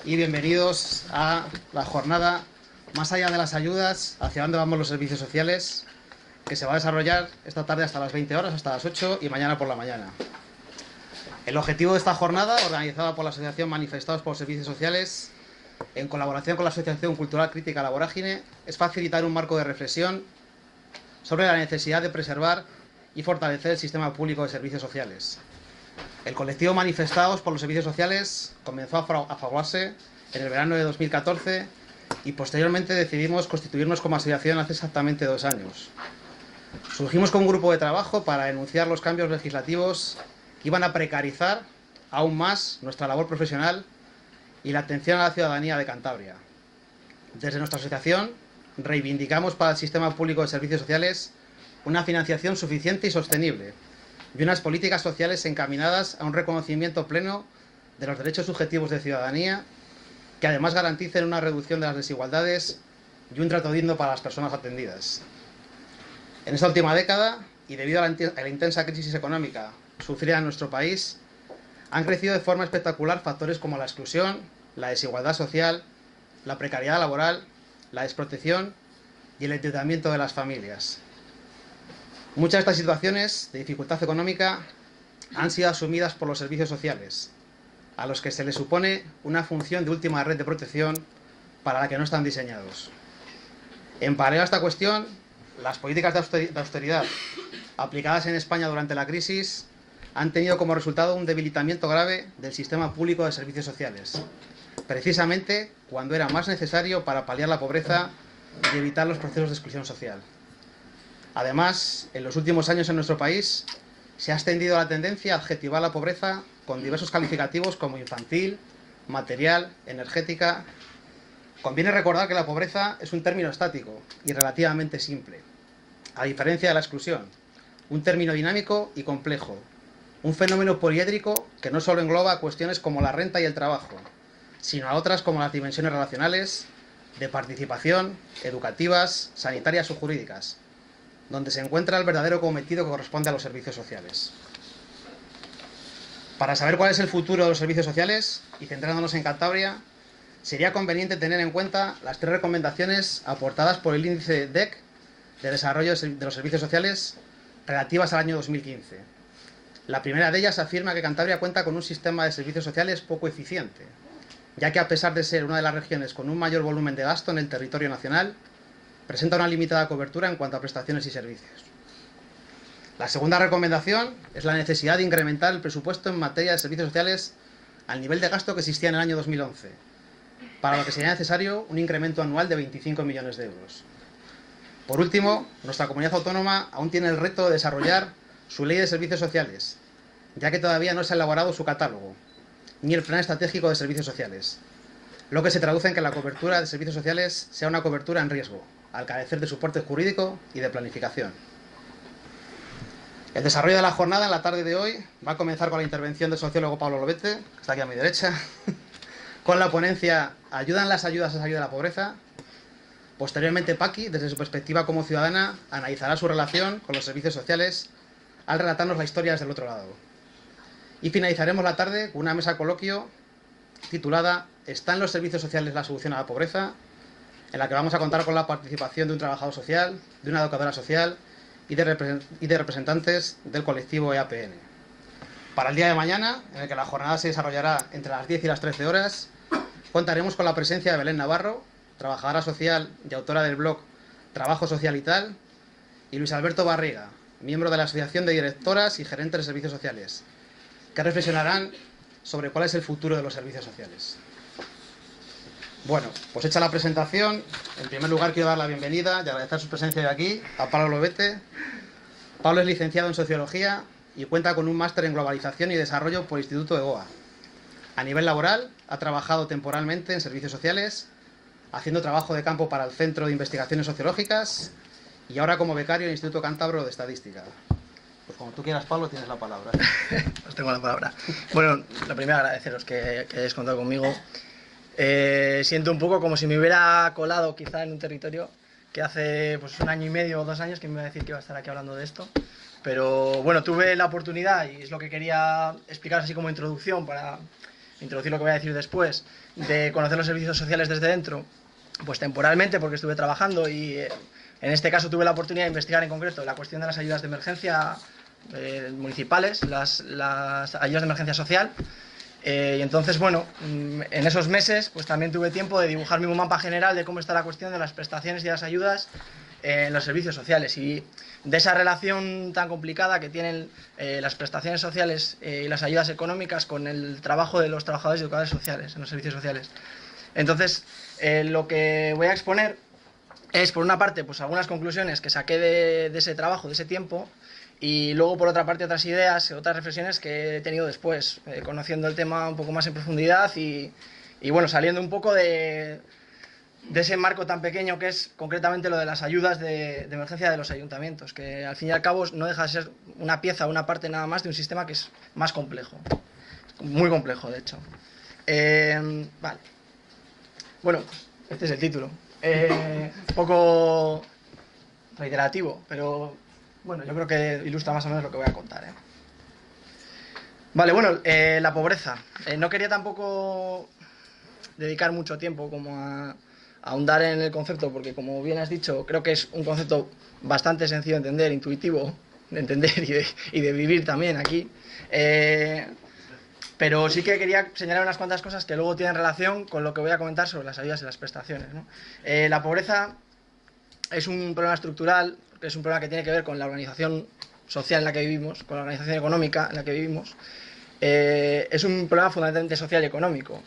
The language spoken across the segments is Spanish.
y bienvenidos a la jornada Más allá de las ayudas, hacia dónde vamos los servicios sociales, que se va a desarrollar esta tarde hasta las 20 horas, hasta las 8 y mañana por la mañana. El objetivo de esta jornada, organizada por la Asociación Manifestados por los Servicios Sociales, en colaboración con la Asociación Cultural Crítica La Vorágine, es facilitar un marco de reflexión sobre la necesidad de preservar y fortalecer el sistema público de servicios sociales. El colectivo Manifestados por los Servicios Sociales comenzó a fraguarse en el verano de 2014 y posteriormente decidimos constituirnos como asociación hace exactamente 2 años. Surgimos con un grupo de trabajo para denunciar los cambios legislativos que iban a precarizar aún más nuestra labor profesional y la atención a la ciudadanía de Cantabria. Desde nuestra asociación reivindicamos para el sistema público de servicios sociales una financiación suficiente y sostenible y unas políticas sociales encaminadas a un reconocimiento pleno de los derechos subjetivos de ciudadanía que además garanticen una reducción de las desigualdades y un trato digno para las personas atendidas. En esta última década, y debido a la intensa crisis económica sufrida en nuestro país, han crecido de forma espectacular factores como la exclusión, la desigualdad social, la precariedad laboral, la desprotección y el endeudamiento de las familias. Muchas de estas situaciones de dificultad económica han sido asumidas por los servicios sociales, a los que se les supone una función de última red de protección para la que no están diseñados. En paralelo a esta cuestión, las políticas de austeridad aplicadas en España durante la crisis han tenido como resultado un debilitamiento grave del sistema público de servicios sociales, precisamente cuando era más necesario para paliar la pobreza y evitar los procesos de exclusión social. Además, en los últimos años en nuestro país se ha extendido la tendencia a adjetivar la pobreza con diversos calificativos como infantil, material, energética. Conviene recordar que la pobreza es un término estático y relativamente simple, a diferencia de la exclusión, un término dinámico y complejo, un fenómeno poliédrico que no solo engloba cuestiones como la renta y el trabajo, sino a otras como las dimensiones relacionales, de participación, educativas, sanitarias o jurídicas, donde se encuentra el verdadero cometido que corresponde a los servicios sociales. Para saber cuál es el futuro de los servicios sociales, y centrándonos en Cantabria, sería conveniente tener en cuenta las 3 recomendaciones aportadas por el índice DEC de desarrollo de los servicios sociales relativas al año 2015. La primera de ellas afirma que Cantabria cuenta con un sistema de servicios sociales poco eficiente, ya que a pesar de ser una de las regiones con un mayor volumen de gasto en el territorio nacional, presenta una limitada cobertura en cuanto a prestaciones y servicios. La segunda recomendación es la necesidad de incrementar el presupuesto en materia de servicios sociales al nivel de gasto que existía en el año 2011, para lo que sería necesario un incremento anual de 25 millones de euros. Por último, nuestra comunidad autónoma aún tiene el reto de desarrollar su ley de servicios sociales, ya que todavía no se ha elaborado su catálogo, ni el plan estratégico de servicios sociales, lo que se traduce en que la cobertura de servicios sociales sea una cobertura en riesgo, al carecer de soporte jurídico y de planificación. El desarrollo de la jornada en la tarde de hoy va a comenzar con la intervención del sociólogo Pablo Lobete, que está aquí a mi derecha, con la ponencia ¿Ayudan las ayudas a salir de la pobreza? Posteriormente, Paqui, desde su perspectiva como ciudadana, analizará su relación con los servicios sociales al relatarnos la historia desde el otro lado. Y finalizaremos la tarde con una mesa coloquio titulada ¿Están los servicios sociales la solución a la pobreza?, en la que vamos a contar con la participación de un trabajador social, de una educadora social y de representantes del colectivo EAPN. Para el día de mañana, en el que la jornada se desarrollará entre las 10 y las 13 horas, contaremos con la presencia de Belén Navarro, trabajadora social y autora del blog Trabajo Social y Tal, y Luis Alberto Barriga, miembro de la Asociación de Directoras y Gerentes de Servicios Sociales, que reflexionarán sobre cuál es el futuro de los servicios sociales. Bueno, pues hecha la presentación, en primer lugar quiero dar la bienvenida y agradecer su presencia hoy aquí a Pablo Lobete. Pablo es licenciado en Sociología y cuenta con un máster en Globalización y Desarrollo por el Instituto de Goa. A nivel laboral, ha trabajado temporalmente en servicios sociales, haciendo trabajo de campo para el Centro de Investigaciones Sociológicas y ahora como becario en el Instituto Cántabro de Estadística. Pues como tú quieras, Pablo, tienes la palabra. Os tengo la palabra. Bueno, lo primero agradeceros que hayáis contado conmigo. Siento un poco como si me hubiera colado quizá en un territorio que hace pues 1 año y medio o 2 años que me iba a decir que iba a estar aquí hablando de esto. Pero bueno, tuve la oportunidad y es lo que quería explicar así como introducción para introducir lo que voy a decir después, de conocer los servicios sociales desde dentro, pues temporalmente, porque estuve trabajando y en este caso tuve la oportunidad de investigar en concreto la cuestión de las ayudas de emergencia municipales, las ayudas de emergencia social. Y entonces, bueno, en esos meses pues también tuve tiempo de dibujarme un mapa general de cómo está la cuestión de las prestaciones y las ayudas en los servicios sociales y de esa relación tan complicada que tienen las prestaciones sociales y las ayudas económicas con el trabajo de los trabajadores y educadores sociales en los servicios sociales. Entonces, lo que voy a exponer es, por una parte, pues algunas conclusiones que saqué de ese trabajo, de ese tiempo, y luego, por otra parte, otras ideas, otras reflexiones que he tenido después, conociendo el tema un poco más en profundidad y bueno, saliendo un poco de ese marco tan pequeño que es concretamente lo de las ayudas de emergencia de los ayuntamientos, que al fin y al cabo no deja de ser una pieza, una parte nada más de un sistema que es más complejo, muy complejo, de hecho. Vale. Bueno, este es el título. Un poco reiterativo, pero bueno, yo creo que ilustra más o menos lo que voy a contar, ¿eh? Vale, bueno, la pobreza. No quería tampoco dedicar mucho tiempo como a ahondar en el concepto, porque como bien has dicho, creo que es un concepto bastante sencillo de entender, intuitivo de entender y de vivir también aquí. Pero sí que quería señalar unas cuantas cosas que luego tienen relación con lo que voy a comentar sobre las ayudas y las prestaciones, ¿no? La pobreza es un problema estructural, que es un problema que tiene que ver con la organización social en la que vivimos, con la organización económica en la que vivimos. Es un problema fundamentalmente social y económico.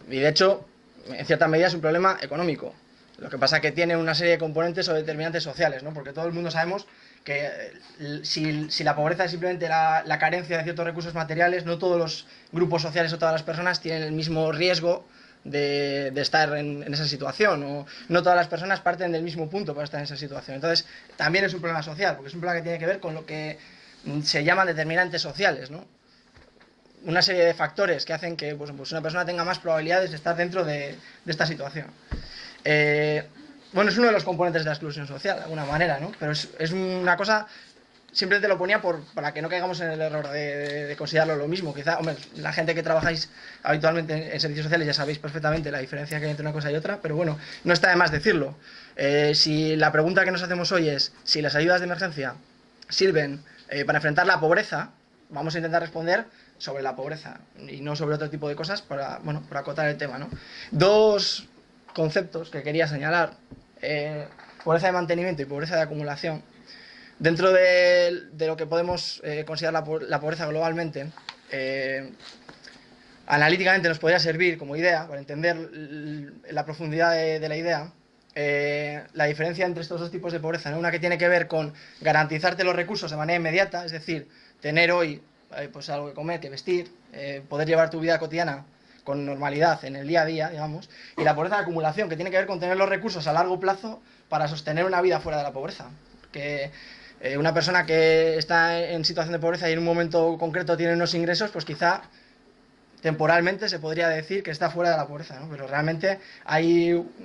Y de hecho, en cierta medida es un problema económico. Lo que pasa es que tiene una serie de componentes o determinantes sociales, ¿no? Porque todo el mundo sabemos que si la pobreza es simplemente la carencia de ciertos recursos materiales, no todos los grupos sociales o todas las personas tienen el mismo riesgo de estar en esa situación, o no todas las personas parten del mismo punto para estar en esa situación. Entonces, también es un problema social, porque es un problema que tiene que ver con lo que se llaman determinantes sociales, ¿no? Una serie de factores que hacen que pues una persona tenga más probabilidades de estar dentro de esta situación. Bueno, es uno de los componentes de la exclusión social, de alguna manera, ¿no? Pero es una cosa, simplemente lo ponía para que no caigamos en el error de considerarlo lo mismo. Quizá, hombre, la gente que trabajáis habitualmente en servicios sociales ya sabéis perfectamente la diferencia que hay entre una cosa y otra, pero bueno, no está de más decirlo. Si la pregunta que nos hacemos hoy es si las ayudas de emergencia sirven para enfrentar la pobreza, vamos a intentar responder sobre la pobreza y no sobre otro tipo de cosas para acotar el tema, ¿no? Dos conceptos que quería señalar, pobreza de mantenimiento y pobreza de acumulación. Dentro de lo que podemos considerar la pobreza globalmente, analíticamente nos podría servir como idea, para entender la profundidad de la idea, la diferencia entre estos dos tipos de pobreza, ¿no? Una que tiene que ver con garantizarte los recursos de manera inmediata, es decir, tener hoy pues algo que comer, que vestir, poder llevar tu vida cotidiana con normalidad en el día a día, digamos, y la pobreza de acumulación, que tiene que ver con tener los recursos a largo plazo para sostener una vida fuera de la pobreza. Que una persona que está en situación de pobreza y en un momento concreto tiene unos ingresos, pues quizá temporalmente se podría decir que está fuera de la pobreza, ¿no? Pero realmente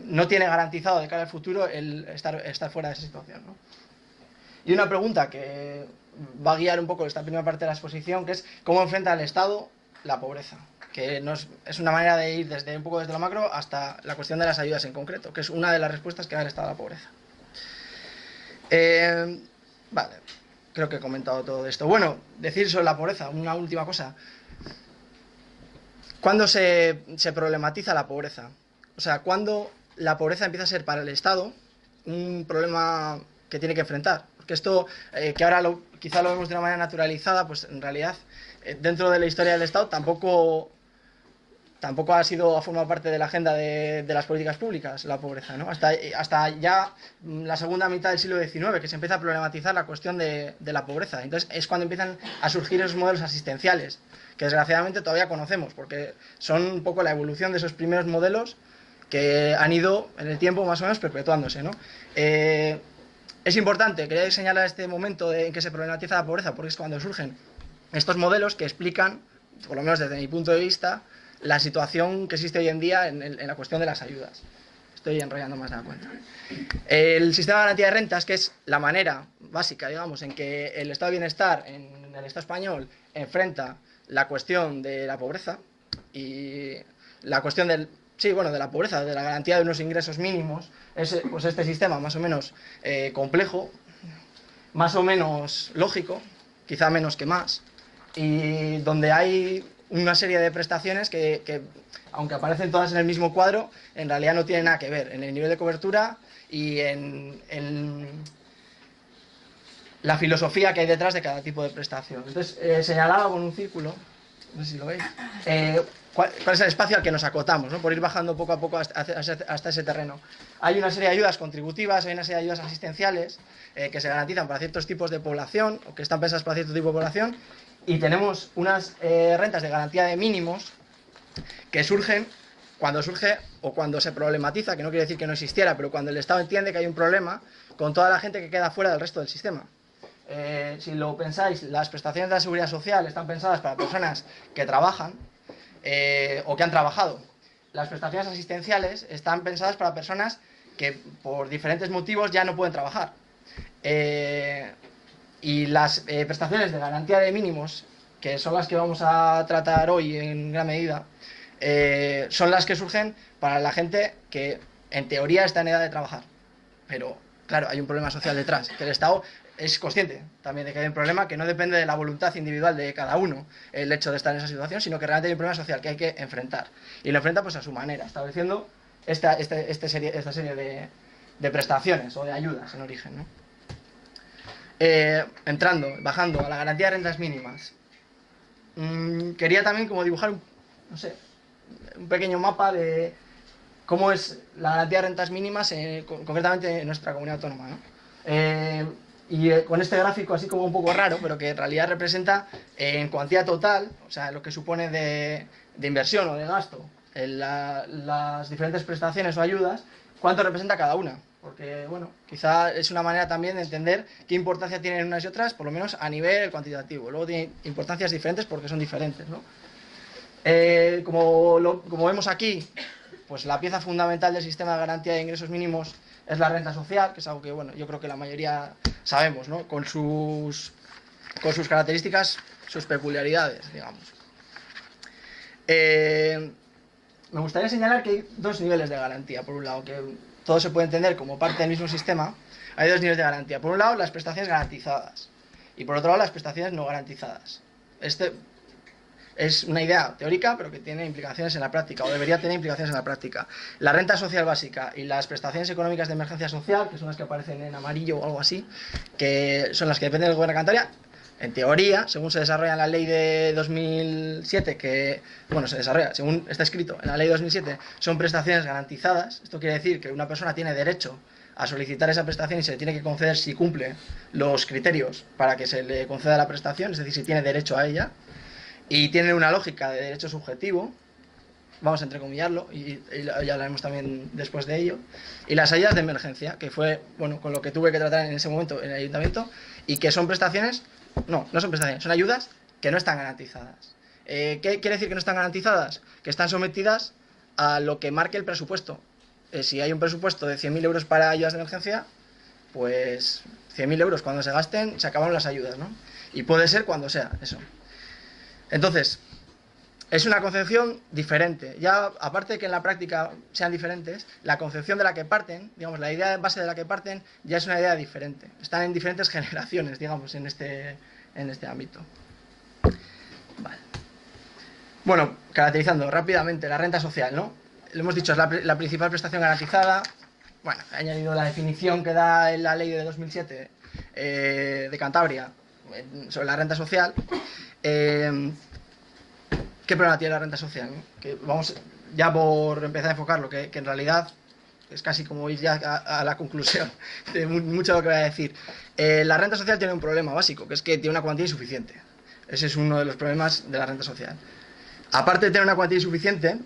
no tiene garantizado de cara al futuro el estar fuera de esa situación, ¿no? Y una pregunta que va a guiar un poco esta primera parte de la exposición, que es cómo enfrenta el Estado la pobreza, que es una manera de ir un poco desde lo macro hasta la cuestión de las ayudas en concreto, que es una de las respuestas que da el Estado a la pobreza. Vale, creo que he comentado todo esto. Bueno, decir sobre la pobreza, una última cosa. ¿Cuándo se problematiza la pobreza? O sea, ¿cuándo la pobreza empieza a ser para el Estado un problema que tiene que enfrentar? Porque esto, que ahora quizá lo vemos de una manera naturalizada, pues en realidad, dentro de la historia del Estado tampoco ha formado parte de la agenda de las políticas públicas, la pobreza, ¿no? Hasta ya la segunda mitad del siglo XIX, que se empieza a problematizar la cuestión de la pobreza. Entonces es cuando empiezan a surgir esos modelos asistenciales, que desgraciadamente todavía conocemos, porque son un poco la evolución de esos primeros modelos que han ido en el tiempo más o menos perpetuándose, ¿no? Es importante, quería señalar este momento en que se problematiza la pobreza, porque es cuando surgen estos modelos que explican, por lo menos desde mi punto de vista, la situación que existe hoy en día en la cuestión de las ayudas. Estoy enrollando más de la cuenta. El sistema de garantía de rentas, que es la manera básica, digamos, en que el estado de bienestar en el Estado español enfrenta la cuestión de la pobreza y la cuestión del, sí, bueno, de la pobreza, de la garantía de unos ingresos mínimos, es pues este sistema más o menos complejo, más o menos lógico, quizá menos que más, y donde hay una serie de prestaciones que, aunque aparecen todas en el mismo cuadro, en realidad no tienen nada que ver en el nivel de cobertura y en la filosofía que hay detrás de cada tipo de prestación. Entonces, señalaba con un círculo, no sé si lo veis, cuál es el espacio al que nos acotamos, ¿no? Por ir bajando poco a poco hasta ese terreno. Hay una serie de ayudas contributivas, hay una serie de ayudas asistenciales que se garantizan para ciertos tipos de población o que están pensadas para cierto tipo de población, y tenemos unas rentas de garantía de mínimos que surgen cuando surge o cuando se problematiza, que no quiere decir que no existiera, pero cuando el Estado entiende que hay un problema con toda la gente que queda fuera del resto del sistema. Si lo pensáis, las prestaciones de la seguridad social están pensadas para personas que trabajan o que han trabajado. Las prestaciones asistenciales están pensadas para personas que por diferentes motivos ya no pueden trabajar. Y las prestaciones de garantía de mínimos, que son las que vamos a tratar hoy en gran medida, son las que surgen para la gente que en teoría está en edad de trabajar. Pero, claro, hay un problema social detrás, que el Estado es consciente también de que hay un problema que no depende de la voluntad individual de cada uno el hecho de estar en esa situación, sino que realmente hay un problema social que hay que enfrentar. Y lo enfrenta pues a su manera, estableciendo esta serie de prestaciones o de ayudas en origen, ¿no? Bajando a la garantía de rentas mínimas. Quería también como dibujar un pequeño mapa de cómo es la garantía de rentas mínimas, concretamente en nuestra comunidad autónoma, ¿no? Con este gráfico así como un poco raro, pero que en realidad representa en cuantía total, o sea, lo que supone de inversión o de gasto en las diferentes prestaciones o ayudas, cuánto representa cada una. Porque, bueno, quizá es una manera también de entender qué importancia tienen unas y otras, por lo menos a nivel cuantitativo. Luego tiene importancias diferentes porque son diferentes, ¿no? Como vemos aquí, pues la pieza fundamental del sistema de garantía de ingresos mínimos es la renta social, que es algo que, bueno, yo creo que la mayoría sabemos, ¿no? Con sus características, sus peculiaridades, digamos. Me gustaría señalar que hay dos niveles de garantía. Por un lado, que todo se puede entender como parte del mismo sistema, hay dos niveles de garantía. Por un lado, las prestaciones garantizadas, y por otro lado, las prestaciones no garantizadas. Este es una idea teórica, pero que tiene implicaciones en la práctica, o debería tener implicaciones en la práctica. La renta social básica y las prestaciones económicas de emergencia social, que son las que aparecen en amarillo o algo así, que son las que dependen del gobierno de Cantabria, en teoría, según se desarrolla en la ley de 2007, según está escrito en la ley de 2007, son prestaciones garantizadas. Esto quiere decir que una persona tiene derecho a solicitar esa prestación y se le tiene que conceder si cumple los criterios para que se le conceda la prestación, es decir, si tiene derecho a ella. Y tiene una lógica de derecho subjetivo, vamos a entrecomillarlo, y ya hablaremos también después de ello. Y las ayudas de emergencia, que fue, bueno, con lo que tuve que tratar en ese momento en el ayuntamiento, y que son prestaciones, no son prestaciones, son ayudas que no están garantizadas. ¿Qué quiere decir que no están garantizadas? Que están sometidas a lo que marque el presupuesto. Si hay un presupuesto de 100.000 euros para ayudas de emergencia, pues 100.000 euros cuando se gasten, se acabaron las ayudas, ¿no? Y puede ser cuando sea, eso. Entonces, es una concepción diferente. Ya, aparte de que en la práctica sean diferentes, la concepción de la que parten, digamos, la idea de base de la que parten, ya es una idea diferente. Están en diferentes generaciones, digamos, en este ámbito. Vale. Bueno, caracterizando rápidamente la renta social, ¿no? Lo hemos dicho, es la principal prestación garantizada. Bueno, he añadido la definición que da en la ley de 2007 de Cantabria sobre la renta social. ¿Qué problema tiene la renta social, ¿no? Que vamos ya por empezar a enfocarlo, que en realidad es casi como ir ya a la conclusión de mucho de lo que voy a decir. La renta social tiene un problema básico, que es que tiene una cuantía insuficiente. Ese es uno de los problemas de la renta social. Aparte de tener una cuantía insuficiente,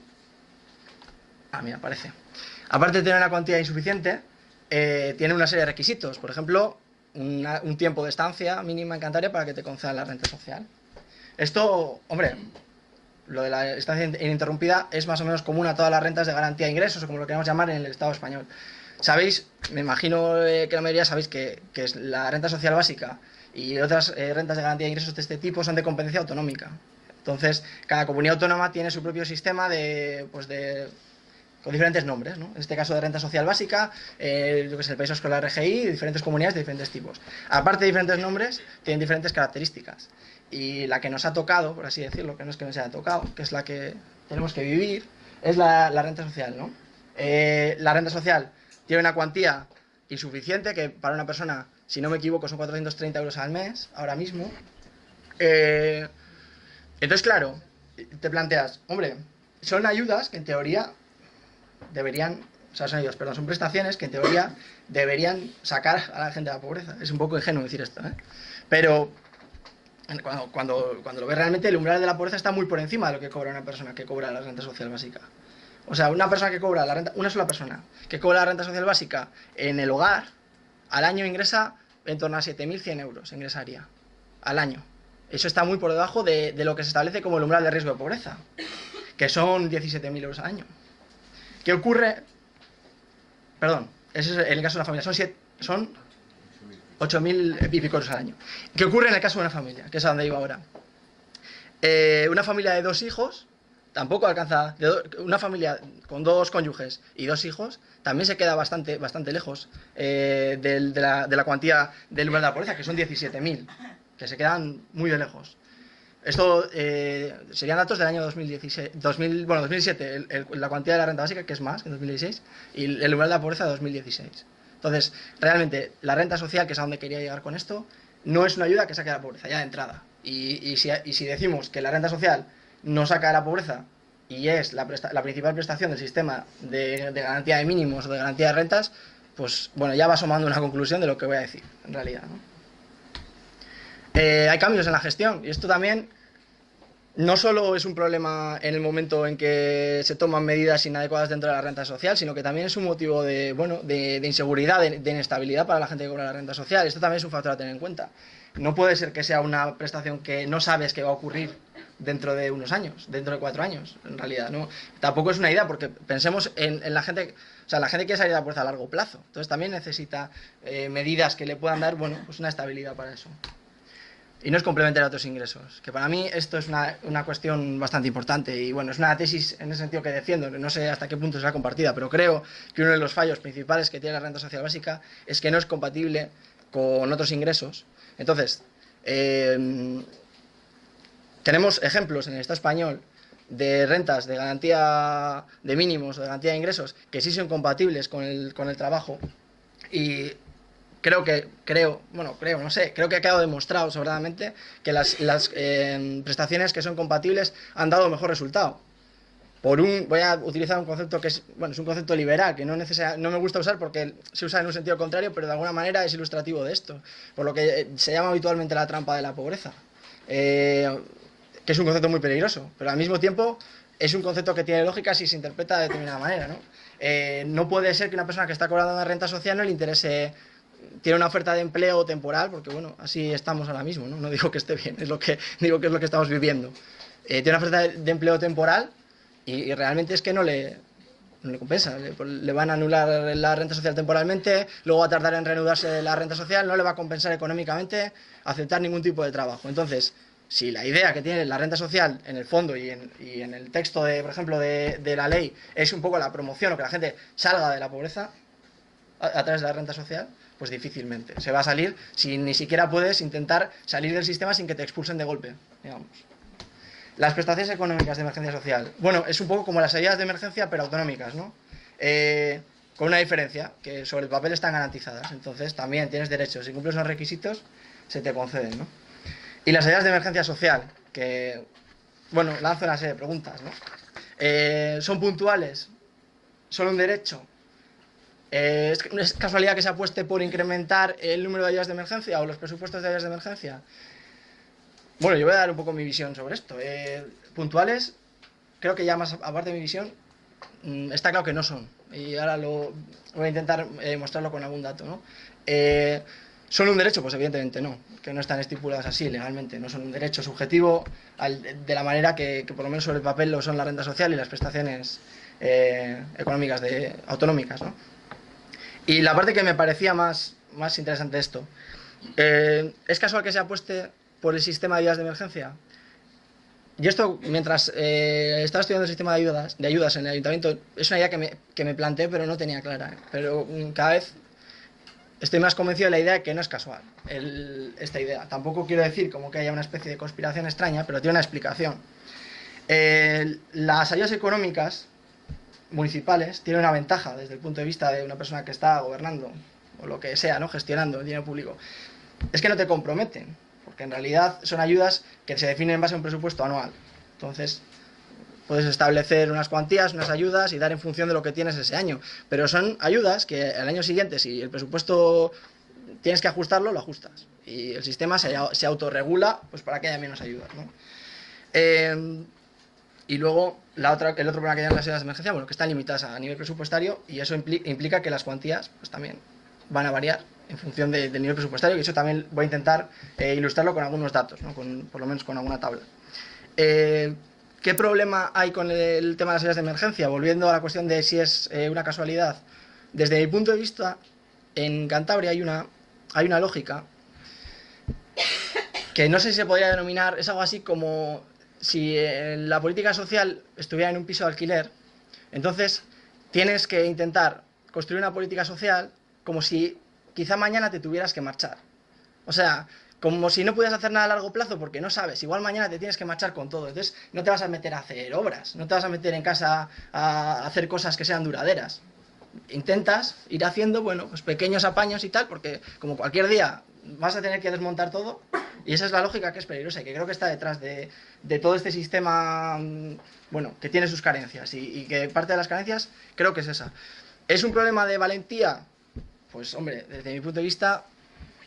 aparte de tener una cuantía insuficiente, tiene una serie de requisitos. Por ejemplo, un tiempo de estancia mínima en Cantabria para que te concedan la renta social. Esto, hombre, lo de la estancia ininterrumpida es más o menos común a todas las rentas de garantía de ingresos, o como lo queramos llamar en el Estado español. Sabéis, me imagino que la mayoría sabéis que es la renta social básica y otras rentas de garantía de ingresos de este tipo son de competencia autonómica. Entonces, cada comunidad autónoma tiene su propio sistema con diferentes nombres, ¿no? En este caso de renta social básica, yo que sé, el País Vasco, la RGI, diferentes comunidades de diferentes tipos. Aparte de diferentes nombres, tienen diferentes características. Y la que nos ha tocado, por así decirlo, que no es que nos haya tocado, que es la que tenemos que vivir, es la renta social, ¿no? La renta social tiene una cuantía insuficiente, que para una persona, si no me equivoco, son 430 euros al mes, ahora mismo. Entonces, claro, te planteas, hombre, son ayudas que en teoría deberían, o sea, son prestaciones que en teoría deberían sacar a la gente de la pobreza. Es un poco ingenuo decir esto, ¿eh? Pero cuando lo ves realmente, el umbral de la pobreza está muy por encima de lo que cobra una persona que cobra la renta social básica. O sea, una persona que cobra la renta, una sola persona que cobra la renta social básica en el hogar, al año ingresa en torno a 7.100 euros, ingresaría, al año. Eso está muy por debajo de lo que se establece como el umbral de riesgo de pobreza, que son 17.000 euros al año. ¿Qué ocurre? Perdón, ese es en el caso de una familia, son 8.000 y pico euros al año. ¿Qué ocurre en el caso de una familia? Que es a donde iba ahora. Una familia de 2 hijos tampoco alcanza, una familia con 2 cónyuges y 2 hijos también se queda bastante lejos de la cuantía del umbral de la pobreza, que son 17.000, que se quedan muy de lejos. Esto serían datos del año 2007, la cuantía de la renta básica, que es más que en 2016, y el umbral de la pobreza de 2016. Entonces, realmente, la renta social, que es a donde quería llegar con esto, no es una ayuda que saque de la pobreza, ya de entrada. Y si decimos que la renta social no saca de la pobreza y es la principal prestación del sistema de garantía de mínimos o de garantía de rentas, pues bueno, ya va asomando una conclusión de lo que voy a decir, en realidad, ¿no? Hay cambios en la gestión y esto también no solo es un problema en el momento en que se toman medidas inadecuadas dentro de la renta social, sino que también es un motivo de inseguridad, de inestabilidad para la gente que cobra la renta social. Esto también es un factor a tener en cuenta. No puede ser que sea una prestación que no sabes que va a ocurrir dentro de unos años, dentro de 4 años, en realidad, ¿no? Tampoco es una idea, porque pensemos en la gente, o sea, la gente quiere salir de la pobreza a largo plazo, entonces también necesita medidas que le puedan dar, bueno, pues una estabilidad para eso. Y no es complementar a otros ingresos, que para mí esto es una cuestión bastante importante y bueno, es una tesis en ese sentido que defiendo, no sé hasta qué punto será compartida, pero creo que uno de los fallos principales que tiene la renta social básica es que no es compatible con otros ingresos. Entonces, tenemos ejemplos en el Estado español de rentas de garantía de mínimos o de garantía de ingresos que sí son compatibles con el trabajo y creo que ha quedado demostrado sobradamente que las prestaciones que son compatibles han dado mejor resultado. Voy a utilizar un concepto que es un concepto liberal, que no me gusta usar porque se usa en un sentido contrario, pero de alguna manera es ilustrativo de esto, por lo que se llama habitualmente la trampa de la pobreza, que es un concepto muy peligroso, pero al mismo tiempo es un concepto que tiene lógica si se interpreta de determinada manera, ¿no? No puede ser que una persona que está cobrando una renta social no le interese, tiene una oferta de empleo temporal, porque bueno, así estamos ahora mismo, ¿no? No digo que esté bien, digo que es lo que estamos viviendo. Tiene una oferta de empleo temporal y realmente es que no le compensa, le van a anular la renta social temporalmente, luego va a tardar en reanudarse la renta social, no le va a compensar económicamente aceptar ningún tipo de trabajo. Entonces, si la idea que tiene la renta social en el fondo y en el texto, por ejemplo, de la ley es un poco la promoción o que la gente salga de la pobreza a través de la renta social, pues difícilmente se va a salir si ni siquiera puedes intentar salir del sistema sin que te expulsen de golpe, digamos. Las prestaciones económicas de emergencia social. Bueno, es un poco como las ayudas de emergencia, pero autonómicas, ¿no? Con una diferencia, que sobre el papel están garantizadas. Entonces, también tienes derechos. Si cumples los requisitos, se te conceden, ¿no? Y las ayudas de emergencia social, que, bueno, lanzo una serie de preguntas, ¿no? ¿Son puntuales? ¿Son un derecho? ¿Es casualidad que se apueste por incrementar el número de ayudas de emergencia o los presupuestos de ayudas de emergencia? Bueno, yo voy a dar un poco mi visión sobre esto. Puntuales, creo que ya más aparte de mi visión, está claro que no son. Y ahora voy a intentar mostrarlo con algún dato, ¿no? ¿Son un derecho? Pues evidentemente no, que no están estipuladas así legalmente. No son un derecho subjetivo de la manera que por lo menos sobre el papel lo son la renta social y las prestaciones económicas autonómicas, ¿no? Y la parte que me parecía más interesante de esto, ¿es casual que se apueste por el sistema de ayudas de emergencia? y esto, mientras estaba estudiando el sistema de ayudas en el ayuntamiento, es una idea que me planteé, pero no tenía clara. Pero cada vez estoy más convencido de la idea de que no es casual esta idea. Tampoco quiero decir como que haya una especie de conspiración extraña, pero tiene una explicación. Las ayudas económicas municipales tienen una ventaja desde el punto de vista de una persona que está gobernando, o lo que sea, ¿no? Gestionando el dinero público. Es que no te comprometen, porque en realidad son ayudas que se definen en base a un presupuesto anual. Entonces, puedes establecer unas cuantías, unas ayudas y dar en función de lo que tienes ese año. Pero son ayudas que al año siguiente, si el presupuesto tienes que ajustarlo, lo ajustas. Y el sistema se autorregula pues, para que haya menos ayudas, ¿no? Y luego, el otro problema que hay en las ayudas de emergencia, bueno, que están limitadas a nivel presupuestario y eso implica que las cuantías pues, también van a variar en función del nivel presupuestario, y eso también voy a intentar ilustrarlo con algunos datos, ¿no? Por lo menos con alguna tabla. ¿Qué problema hay con el tema de las ayudas de emergencia? Volviendo a la cuestión de si es una casualidad. Desde mi punto de vista, en Cantabria hay una lógica que no sé si se podría denominar, es algo así como si la política social estuviera en un piso de alquiler, entonces tienes que intentar construir una política social como si quizá mañana te tuvieras que marchar. O sea, como si no pudieras hacer nada a largo plazo porque no sabes, igual mañana te tienes que marchar con todo. Entonces no te vas a meter a hacer obras, no te vas a meter en casa a hacer cosas que sean duraderas. Intentas ir haciendo, bueno, pues pequeños apaños y tal, porque como cualquier día vas a tener que desmontar todo, y esa es la lógica que es peligrosa y que creo que está detrás de todo este sistema, bueno, que tiene sus carencias y que parte de las carencias creo que es esa. ¿Es un problema de valentía? Pues hombre, desde mi punto de vista,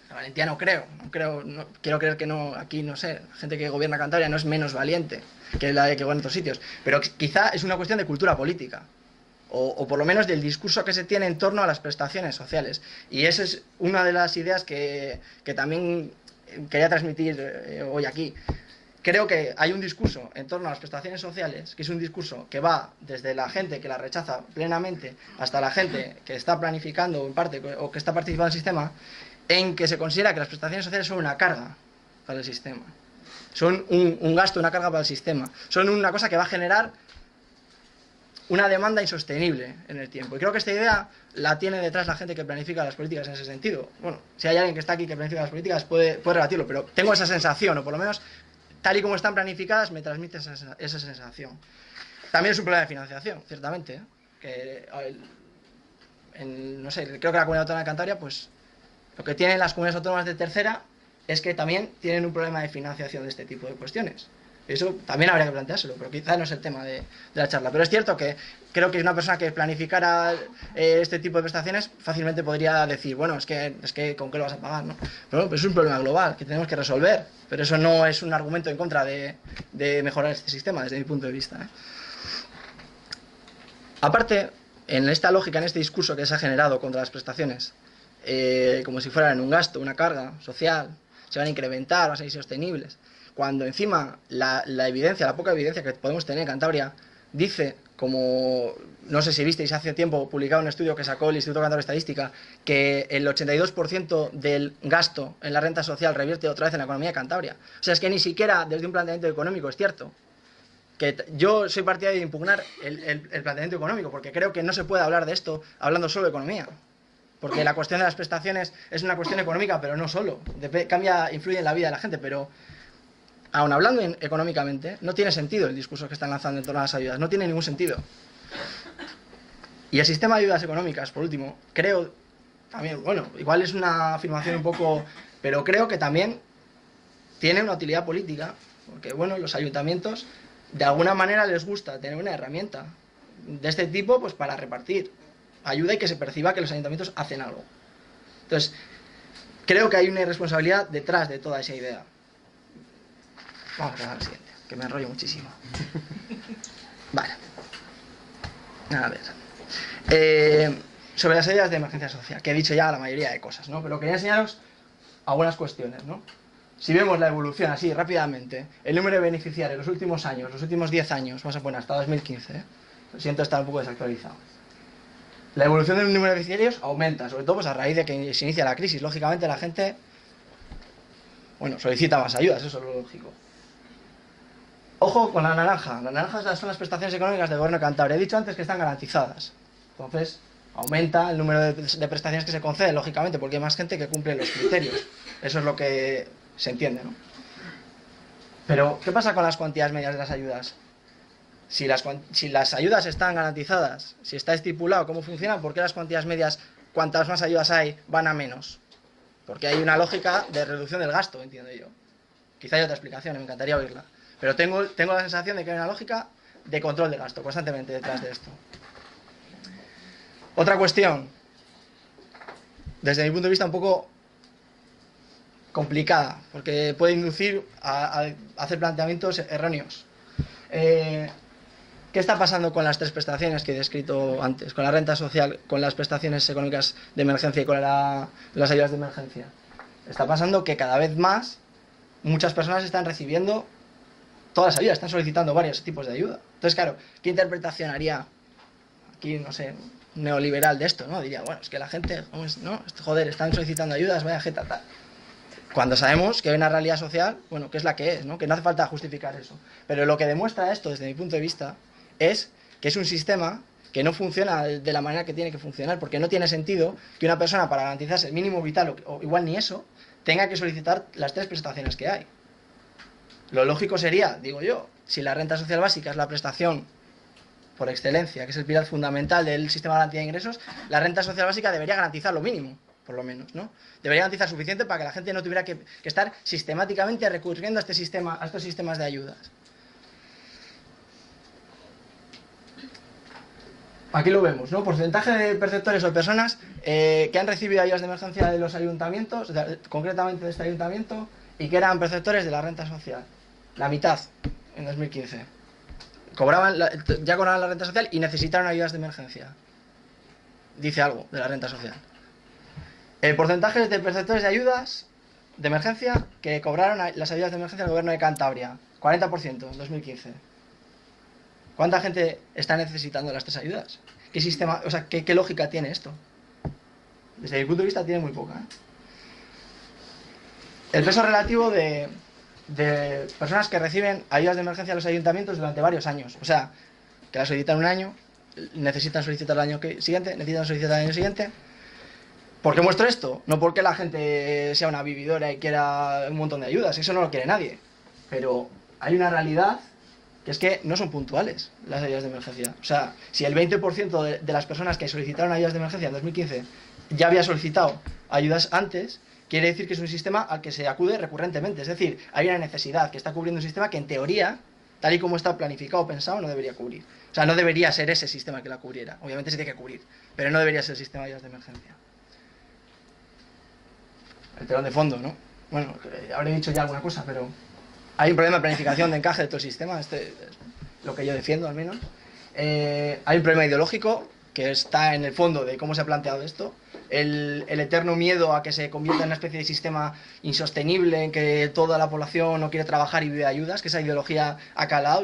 la valentía no quiero creer que no, aquí no sé, la gente que gobierna Cantabria no es menos valiente que la que gobierna en otros sitios, pero quizá es una cuestión de cultura política. O por lo menos del discurso que se tiene en torno a las prestaciones sociales. Y esa es una de las ideas que también quería transmitir hoy aquí. Creo que hay un discurso en torno a las prestaciones sociales, que es un discurso que va desde la gente que la rechaza plenamente hasta la gente que está planificando en parte o que está participando en el sistema, en que se considera que las prestaciones sociales son una carga para el sistema. Son un gasto, una carga para el sistema. Son una cosa que va a generar una demanda insostenible en el tiempo. Y creo que esta idea la tiene detrás la gente que planifica las políticas en ese sentido. Bueno, si hay alguien que está aquí que planifica las políticas puede rebatirlo, pero tengo esa sensación, o por lo menos tal y como están planificadas me transmite esa sensación. También es un problema de financiación, ciertamente, que no sé, creo que la Comunidad Autónoma de Cantabria, pues lo que tienen las comunidades autónomas de tercera es que también tienen un problema de financiación de este tipo de cuestiones. Eso también habría que planteárselo, pero quizá no es el tema de la charla. Pero es cierto que creo que una persona que planificara este tipo de prestaciones fácilmente podría decir, bueno, es que ¿con qué lo vas a pagar, no? Pero bueno, pues es un problema global que tenemos que resolver. Pero eso no es un argumento en contra de mejorar este sistema, desde mi punto de vista, ¿eh? Aparte, en esta lógica, en este discurso que se ha generado contra las prestaciones, como si fueran un gasto, una carga social, se van a incrementar, van a ser insostenibles, cuando encima la evidencia, la poca evidencia que podemos tener en Cantabria, dice, como no sé si visteis hace tiempo publicado un estudio que sacó el Instituto Cantabria de Estadística, que el 82% del gasto en la renta social revierte otra vez en la economía de Cantabria. O sea, es que ni siquiera desde un planteamiento económico es cierto. Que yo soy partidario de impugnar el planteamiento económico, porque creo que no se puede hablar de esto hablando solo de economía. Porque la cuestión de las prestaciones es una cuestión económica, pero no solo. Influye en la vida de la gente, pero aun hablando económicamente, no tiene sentido el discurso que están lanzando en torno a las ayudas. No tiene ningún sentido. Y el sistema de ayudas económicas, por último, creo también, bueno, igual es una afirmación un poco, pero creo que también tiene una utilidad política, porque, bueno, los ayuntamientos de alguna manera les gusta tener una herramienta de este tipo, pues para repartir ayuda y que se perciba que los ayuntamientos hacen algo. Entonces, creo que hay una irresponsabilidad detrás de toda esa idea. Vamos a pasar al siguiente, que me enrollo muchísimo. Vale. A ver. Sobre las ayudas de emergencia social, que he dicho ya la mayoría de cosas, ¿no? Pero quería enseñaros algunas cuestiones, ¿no? Si vemos la evolución así rápidamente, el número de beneficiarios en los últimos años, los últimos 10 años, vamos a poner hasta 2015, ¿eh? Lo siento estar un poco desactualizado. La evolución del número de beneficiarios aumenta, sobre todo pues a raíz de que se inicia la crisis. Lógicamente la gente, bueno, solicita más ayudas, eso es lo lógico. Ojo con la naranja. Las naranjas son las prestaciones económicas del Gobierno de Cantabria. He dicho antes que están garantizadas. Entonces, aumenta el número de prestaciones que se conceden, lógicamente, porque hay más gente que cumple los criterios. Eso es lo que se entiende, ¿no? Pero, ¿qué pasa con las cuantías medias de las ayudas? Si las ayudas están garantizadas, si está estipulado cómo funcionan, ¿por qué las cuantías medias, cuantas más ayudas hay, van a menos? Porque hay una lógica de reducción del gasto, entiendo yo. Quizá hay otra explicación, me encantaría oírla. Pero tengo la sensación de que hay una lógica de control del gasto constantemente detrás de esto. Otra cuestión, desde mi punto de vista un poco complicada, porque puede inducir a hacer planteamientos erróneos. ¿Qué está pasando con las tres prestaciones que he descrito antes? Con la renta social, con las prestaciones económicas de emergencia y con las ayudas de emergencia. Está pasando que cada vez más muchas personas están recibiendo todas las ayudas, están solicitando varios tipos de ayuda. Entonces, claro, ¿qué interpretación haría aquí, no sé, neoliberal de esto, ¿no? Diría, bueno, es que la gente, ¿no? Joder, están solicitando ayudas, vaya jeta, tal. Cuando sabemos que hay una realidad social, bueno, que es la que es, ¿no? Que no hace falta justificar eso. Pero lo que demuestra esto, desde mi punto de vista, es que es un sistema que no funciona de la manera que tiene que funcionar, porque no tiene sentido que una persona, para garantizarse el mínimo vital, o igual ni eso, tenga que solicitar las tres prestaciones que hay. Lo lógico sería, digo yo, si la renta social básica es la prestación por excelencia, que es el pilar fundamental del sistema de garantía de ingresos, la renta social básica debería garantizar lo mínimo, por lo menos, ¿no? Debería garantizar suficiente para que la gente no tuviera que estar sistemáticamente recurriendo a estos sistemas de ayudas. Aquí lo vemos, ¿no? Porcentaje de perceptores o personas que han recibido ayudas de emergencia de los ayuntamientos, concretamente de este ayuntamiento, y que eran perceptores de la renta social. La mitad en 2015. Ya cobraban la renta social y necesitaron ayudas de emergencia. Dice algo de la renta social. El porcentaje de perceptores de ayudas de emergencia que cobraron las ayudas de emergencia del Gobierno de Cantabria. 40% en 2015. ¿Cuánta gente está necesitando las tres ayudas? ¿Qué sistema, o sea, qué lógica tiene esto? Desde mi punto de vista tiene muy poca, ¿eh? El peso relativo de personas que reciben ayudas de emergencia a los ayuntamientos durante varios años. O sea, que las solicitan un año, necesitan solicitar el año siguiente, necesitan solicitar el año siguiente. ¿Por qué muestro esto? No porque la gente sea una vividora y quiera un montón de ayudas, eso no lo quiere nadie. Pero hay una realidad que es que no son puntuales las ayudas de emergencia. O sea, si el 20% de las personas que solicitaron ayudas de emergencia en 2015 ya había solicitado ayudas antes, quiere decir que es un sistema al que se acude recurrentemente. Es decir, hay una necesidad que está cubriendo un sistema que en teoría, tal y como está planificado o pensado, no debería cubrir. O sea, no debería ser ese sistema que la cubriera. Obviamente se tiene que cubrir, pero no debería ser el sistema de ayudas de emergencia. El telón de fondo, ¿no? Bueno, habré dicho ya alguna cosa, pero hay un problema de planificación de encaje de todo el sistema, este es lo que yo defiendo al menos. Hay un problema ideológico que está en el fondo de cómo se ha planteado esto. El eterno miedo a que se convierta en una especie de sistema insostenible en que toda la población no quiere trabajar y vive de ayudas, que esa ideología ha calado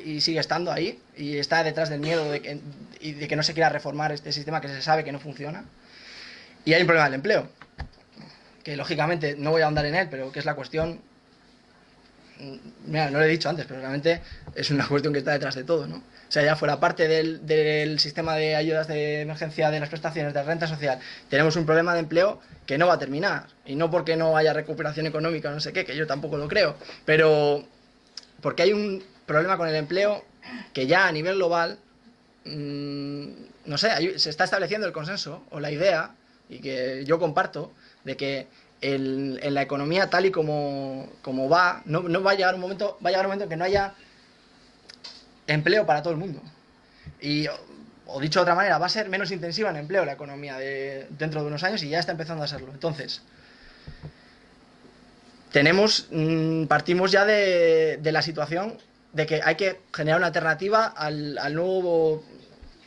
y sigue estando ahí, y está detrás del miedo de que no se quiera reformar este sistema que se sabe que no funciona. Y hay un problema del empleo, que lógicamente no voy a ahondar en él, pero que es la cuestión. Mira, no lo he dicho antes, pero realmente es una cuestión que está detrás de todo, ¿no? O sea, ya fuera parte del sistema de ayudas de emergencia, de las prestaciones, de la renta social, tenemos un problema de empleo que no va a terminar. Y no porque no haya recuperación económica o no sé qué, que yo tampoco lo creo, pero porque hay un problema con el empleo que ya a nivel global, no sé, se está estableciendo el consenso o la idea, y que yo comparto, de que en la economía tal y como va, no va a llegar un momento, en que no haya empleo para todo el mundo. Y, o dicho de otra manera, va a ser menos intensiva en empleo la economía dentro de unos años, y ya está empezando a serlo. Entonces, partimos ya de la situación de que hay que generar una alternativa al nuevo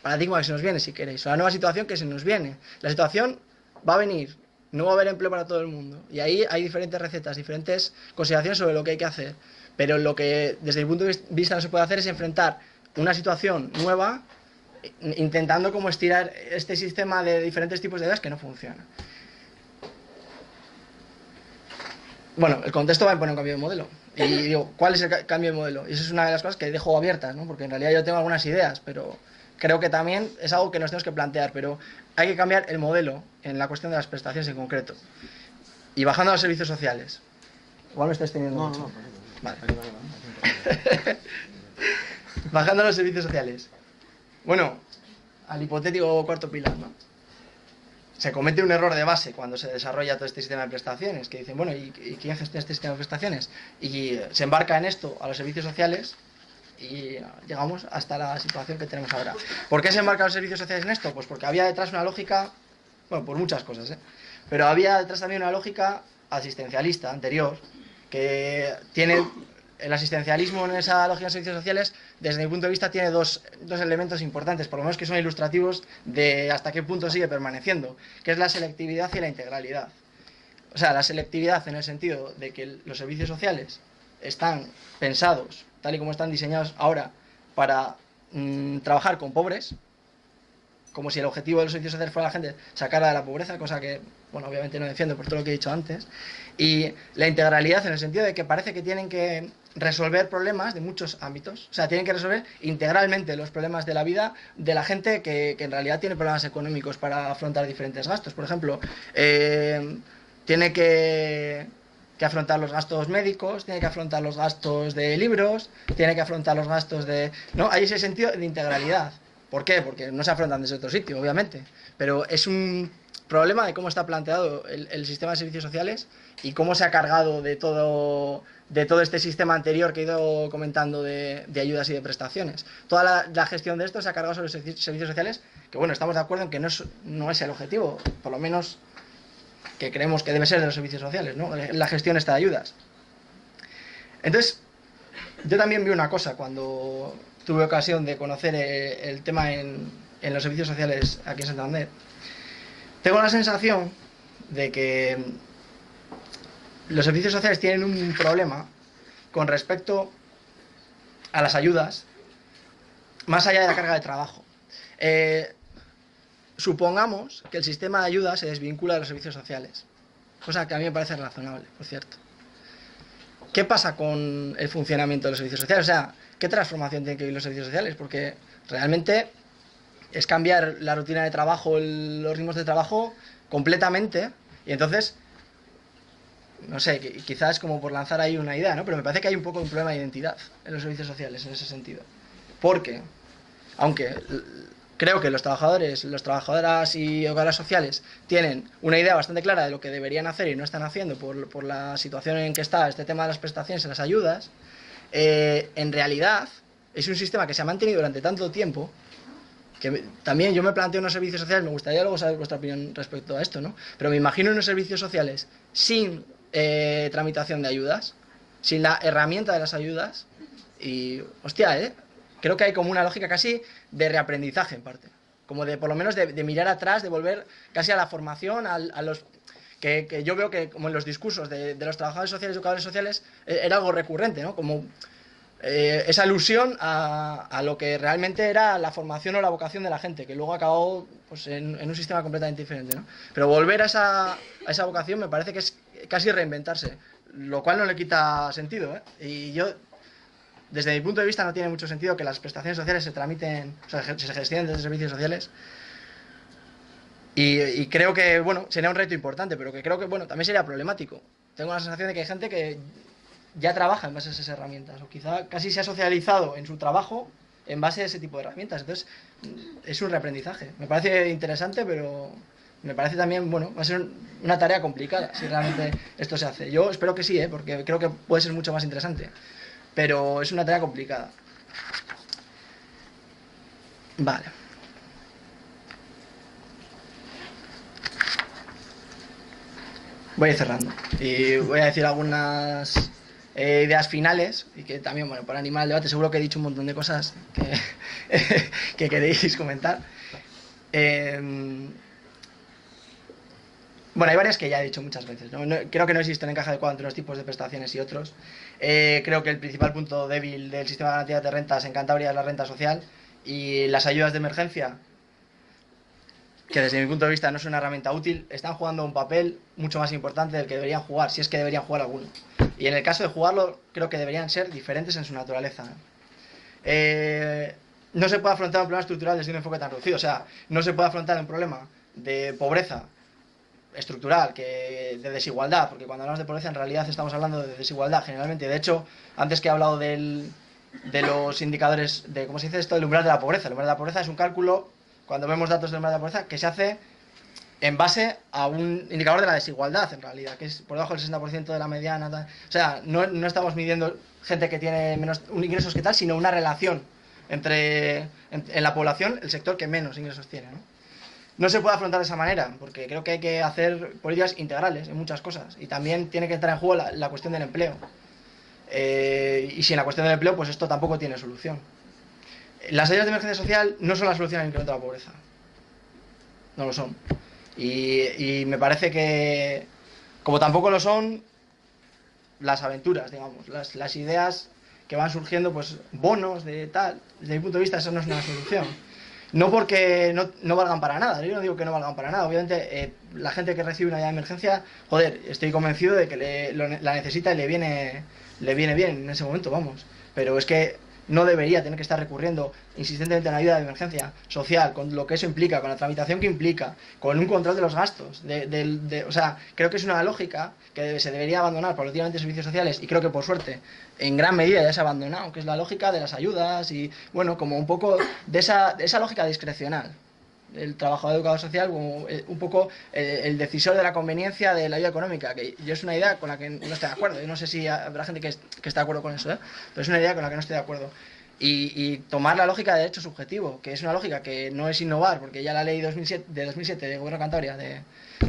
paradigma que se nos viene, si queréis, o la nueva situación que se nos viene. La situación va a venir, no va a haber empleo para todo el mundo, y ahí hay diferentes recetas, diferentes consideraciones sobre lo que hay que hacer, pero lo que desde mi punto de vista no se puede hacer es enfrentar una situación nueva intentando como estirar este sistema de diferentes tipos de ayudas que no funciona. Bueno, el contexto va a imponer un cambio de modelo, Y digo, ¿cuál es el cambio de modelo? Y eso es una de las cosas que dejo abiertas, ¿no? Porque en realidad yo tengo algunas ideas, pero creo que también es algo que nos tenemos que plantear, pero hay que cambiar el modelo en la cuestión de las prestaciones en concreto. Y bajando a los servicios sociales. Igual me estoy extendiendo mucho. Vale. Bajando a los servicios sociales. Bueno, al hipotético cuarto pilar, ¿no? Se comete un error de base cuando se desarrolla todo este sistema de prestaciones, que dicen, bueno, ¿y quién gestiona este sistema de prestaciones? Y se embarca en esto a los servicios sociales y llegamos hasta la situación que tenemos ahora. ¿Por qué se embarcan los servicios sociales en esto? Pues porque había detrás una lógica, bueno, por muchas cosas, pero había detrás también una lógica asistencialista anterior, que tiene el asistencialismo en esa lógica de servicios sociales, desde mi punto de vista, tiene dos elementos importantes, por lo menos que son ilustrativos de hasta qué punto sigue permaneciendo, que es la selectividad y la integralidad. O sea, la selectividad en el sentido de que los servicios sociales están pensados, tal y como están diseñados ahora, para trabajar con pobres, como si el objetivo de los servicios sociales fuera la gente sacarla de la pobreza, cosa que, bueno, obviamente no defiendo por todo lo que he dicho antes. Y la integralidad en el sentido de que parece que tienen que resolver problemas de muchos ámbitos. O sea, tienen que resolver integralmente los problemas de la vida de la gente que en realidad tiene problemas económicos para afrontar diferentes gastos. Por ejemplo, tiene que afrontar los gastos médicos, tiene que afrontar los gastos de libros, tiene que afrontar los gastos de... ¿no? Hay ese sentido de integralidad. ¿Por qué? Porque no se afrontan desde otro sitio, obviamente. Pero es un problema de cómo está planteado el sistema de servicios sociales y cómo se ha cargado de todo este sistema anterior que he ido comentando de ayudas y de prestaciones. Toda la gestión de esto se ha cargado sobre los servicios sociales, que bueno, estamos de acuerdo en que no es el objetivo, por lo menos que creemos que debe ser de los servicios sociales, ¿no? La gestión esta de ayudas. Entonces, yo también vi una cosa cuando tuve ocasión de conocer el tema en los servicios sociales aquí en Santander. Tengo la sensación de que los servicios sociales tienen un problema con respecto a las ayudas, más allá de la carga de trabajo. Supongamos que el sistema de ayudas se desvincula de los servicios sociales, cosa que a mí me parece razonable, por cierto. ¿Qué pasa con el funcionamiento de los servicios sociales? O sea, ¿qué transformación tienen que vivir los servicios sociales? Porque realmente es cambiar la rutina de trabajo, los ritmos de trabajo completamente. Y entonces, no sé, quizás es como por lanzar ahí una idea, ¿no? Pero me parece que hay un poco un problema de identidad en los servicios sociales en ese sentido. Porque, aunque creo que los trabajadores, las trabajadoras y hogares sociales tienen una idea bastante clara de lo que deberían hacer y no están haciendo por la situación en que está este tema de las prestaciones y las ayudas, en realidad es un sistema que se ha mantenido durante tanto tiempo que también yo me planteo unos servicios sociales, me gustaría luego saber vuestra opinión respecto a esto, ¿no? Pero me imagino unos servicios sociales sin tramitación de ayudas, sin la herramienta de las ayudas y, hostia, creo que hay como una lógica casi de reaprendizaje en parte, como de por lo menos de mirar atrás, de volver casi a la formación, a los... Que yo veo que como en los discursos de los trabajadores sociales y educadores sociales era algo recurrente, ¿no? Como esa alusión a lo que realmente era la formación o la vocación de la gente, que luego acabó pues, en un sistema completamente diferente, ¿no? Pero volver a esa vocación me parece que es casi reinventarse, lo cual no le quita sentido, ¿eh? Y yo, desde mi punto de vista, no tiene mucho sentido que las prestaciones sociales se tramiten, o sea, se gestionen desde servicios sociales. Y creo que, bueno, sería un reto importante, pero que creo que, bueno, también sería problemático. Tengo la sensación de que hay gente que ya trabaja en base a esas herramientas, o quizá casi se ha socializado en su trabajo en base a ese tipo de herramientas. Entonces, es un reaprendizaje. Me parece interesante, pero me parece también, bueno, va a ser una tarea complicada si realmente esto se hace. Yo espero que sí, porque creo que puede ser mucho más interesante, pero es una tarea complicada. Vale. Voy a ir cerrando y voy a decir algunas ideas finales y que también, bueno, para animar el debate, seguro que he dicho un montón de cosas que queréis comentar. Bueno, hay varias que ya he dicho muchas veces, ¿no? Creo que no existe un encaje adecuado entre los tipos de prestaciones y otros. Creo que el principal punto débil del sistema de garantía de rentas en Cantabria es la renta social y las ayudas de emergencia. que desde mi punto de vista no es una herramienta útil, están jugando un papel mucho más importante del que deberían jugar, si es que deberían jugar alguno. Y en el caso de jugarlo, creo que deberían ser diferentes en su naturaleza, ¿no? No se puede afrontar un problema estructural desde un enfoque tan reducido. O sea, no se puede afrontar un problema de pobreza estructural, de desigualdad, porque cuando hablamos de pobreza en realidad estamos hablando de desigualdad generalmente. De hecho, antes que he hablado de los indicadores de, ¿cómo se dice esto?, del umbral de la pobreza. El umbral de la pobreza es un cálculo, cuando vemos datos del umbral de la pobreza, que se hace en base a un indicador de la desigualdad, en realidad, que es por debajo del 60% de la mediana. Tal. O sea, no estamos midiendo gente que tiene menos ingresos que tal, sino una relación entre en la población el sector que menos ingresos tiene, ¿no? No se puede afrontar de esa manera, porque creo que hay que hacer políticas integrales en muchas cosas. Y también tiene que entrar en juego la cuestión del empleo. Y sin la cuestión del empleo, pues esto tampoco tiene solución. Las ayudas de emergencia social no son la solución al incremento de la pobreza. No lo son. Y me parece que, como tampoco lo son las aventuras, digamos, las ideas que van surgiendo, pues bonos de tal, desde mi punto de vista eso no es una solución. No porque no valgan para nada, yo no digo que no valgan para nada, obviamente la gente que recibe una ayuda de emergencia, joder, estoy convencido de que la necesita y le viene bien en ese momento, vamos, pero es que no debería tener que estar recurriendo insistentemente a una ayuda de emergencia social, con lo que eso implica, con la tramitación que implica, con un control de los gastos. O sea, creo que es una lógica que se debería abandonar paulatinamente servicios sociales, y creo que por suerte en gran medida ya se ha abandonado, que es la lógica de las ayudas y, bueno, como un poco de esa lógica discrecional. El trabajador educador social como un poco el decisor de la conveniencia de la ayuda económica, que yo es una idea con la que no estoy de acuerdo. Yo no sé si habrá gente que esté de acuerdo con eso, pero es una idea con la que no estoy de acuerdo. Y tomar la lógica de derecho subjetivo, que es una lógica que no es innovar, porque ya la ley de 2007 de Gobierno de Cantabria de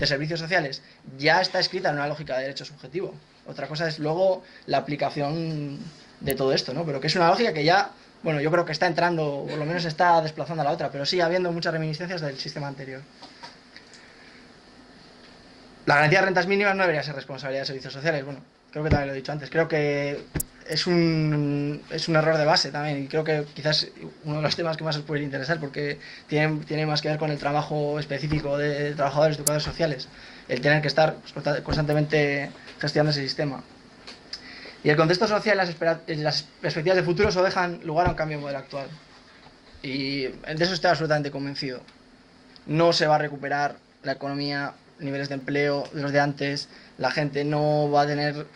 servicios sociales ya está escrita en una lógica de derecho subjetivo. Otra cosa es luego la aplicación de todo esto, ¿no? Pero que es una lógica que ya, bueno, yo creo que está entrando, o por lo menos está desplazando a la otra, pero sigue habiendo muchas reminiscencias del sistema anterior. La garantía de rentas mínimas no debería ser responsabilidad de servicios sociales. Bueno, creo que también lo he dicho antes. Creo que es un error de base también, y creo que quizás uno de los temas que más os puede interesar, porque tiene más que ver con el trabajo específico de trabajadores, educadores sociales, el tener que estar constantemente gestionando ese sistema. Y el contexto social y las perspectivas de futuro eso dejan lugar a un cambio de modelo actual. Y de eso estoy absolutamente convencido. No se va a recuperar la economía, niveles de empleo de los de antes, la gente no va a tener,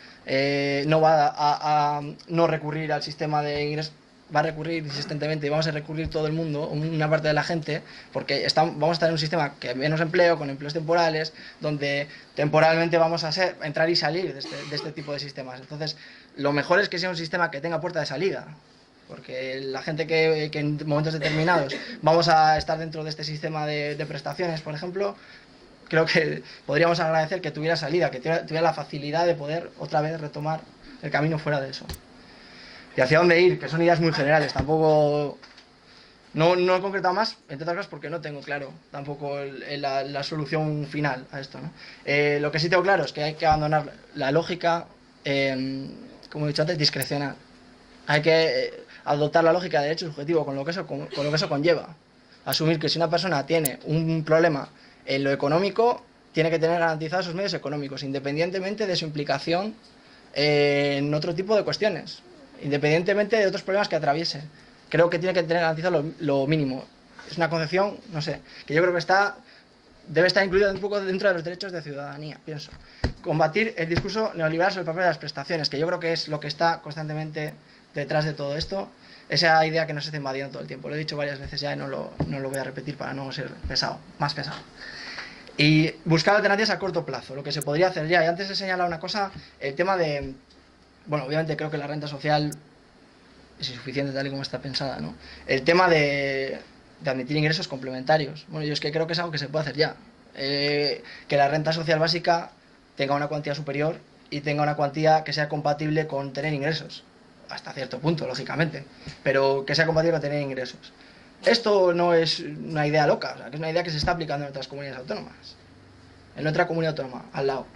no va a no recurrir al sistema de ingresos, va a recurrir insistentemente, y vamos a recurrir todo el mundo, una parte de la gente, porque vamos a estar en un sistema que menos empleo, con empleos temporales, donde temporalmente vamos a entrar y salir de este tipo de sistemas. Entonces, lo mejor es que sea un sistema que tenga puerta de salida, porque la gente que en momentos determinados vamos a estar dentro de este sistema de prestaciones, por ejemplo, creo que podríamos agradecer que tuviera salida, que tuviera la facilidad de poder otra vez retomar el camino fuera de eso. Y hacia dónde ir, que son ideas muy generales, tampoco... No he concretado más, entre otras cosas porque no tengo claro tampoco la solución final a esto, ¿no? Lo que sí tengo claro es que hay que abandonar la lógica, como he dicho antes, discrecional. Hay que adoptar la lógica de derecho subjetivo con lo que eso conlleva. Asumir que si una persona tiene un problema en lo económico, tiene que tener garantizados sus medios económicos, independientemente de su implicación en otro tipo de cuestiones, independientemente de otros problemas que atraviese. Creo que tiene que tener garantizado lo mínimo. Es una concepción, no sé, que yo creo que debe estar incluida un poco dentro de los derechos de ciudadanía, pienso. Combatir el discurso neoliberal sobre el papel de las prestaciones, que yo creo que es lo que está constantemente detrás de todo esto. Esa idea que nos está invadiendo todo el tiempo. Lo he dicho varias veces ya y no lo voy a repetir para no ser más pesado. Y buscar alternativas a corto plazo, lo que se podría hacer ya. Y antes he señalado una cosa, el tema de... Bueno, obviamente creo que la renta social es insuficiente tal y como está pensada, ¿no? El tema de admitir ingresos complementarios. Bueno, yo es que creo que es algo que se puede hacer ya. Que la renta social básica tenga una cuantía superior y tenga una cuantía que sea compatible con tener ingresos. Hasta cierto punto, lógicamente, pero que sea compatible con tener ingresos. Esto no es una idea loca, o sea, que es una idea que se está aplicando en otras comunidades autónomas, en otra comunidad autónoma, al lado.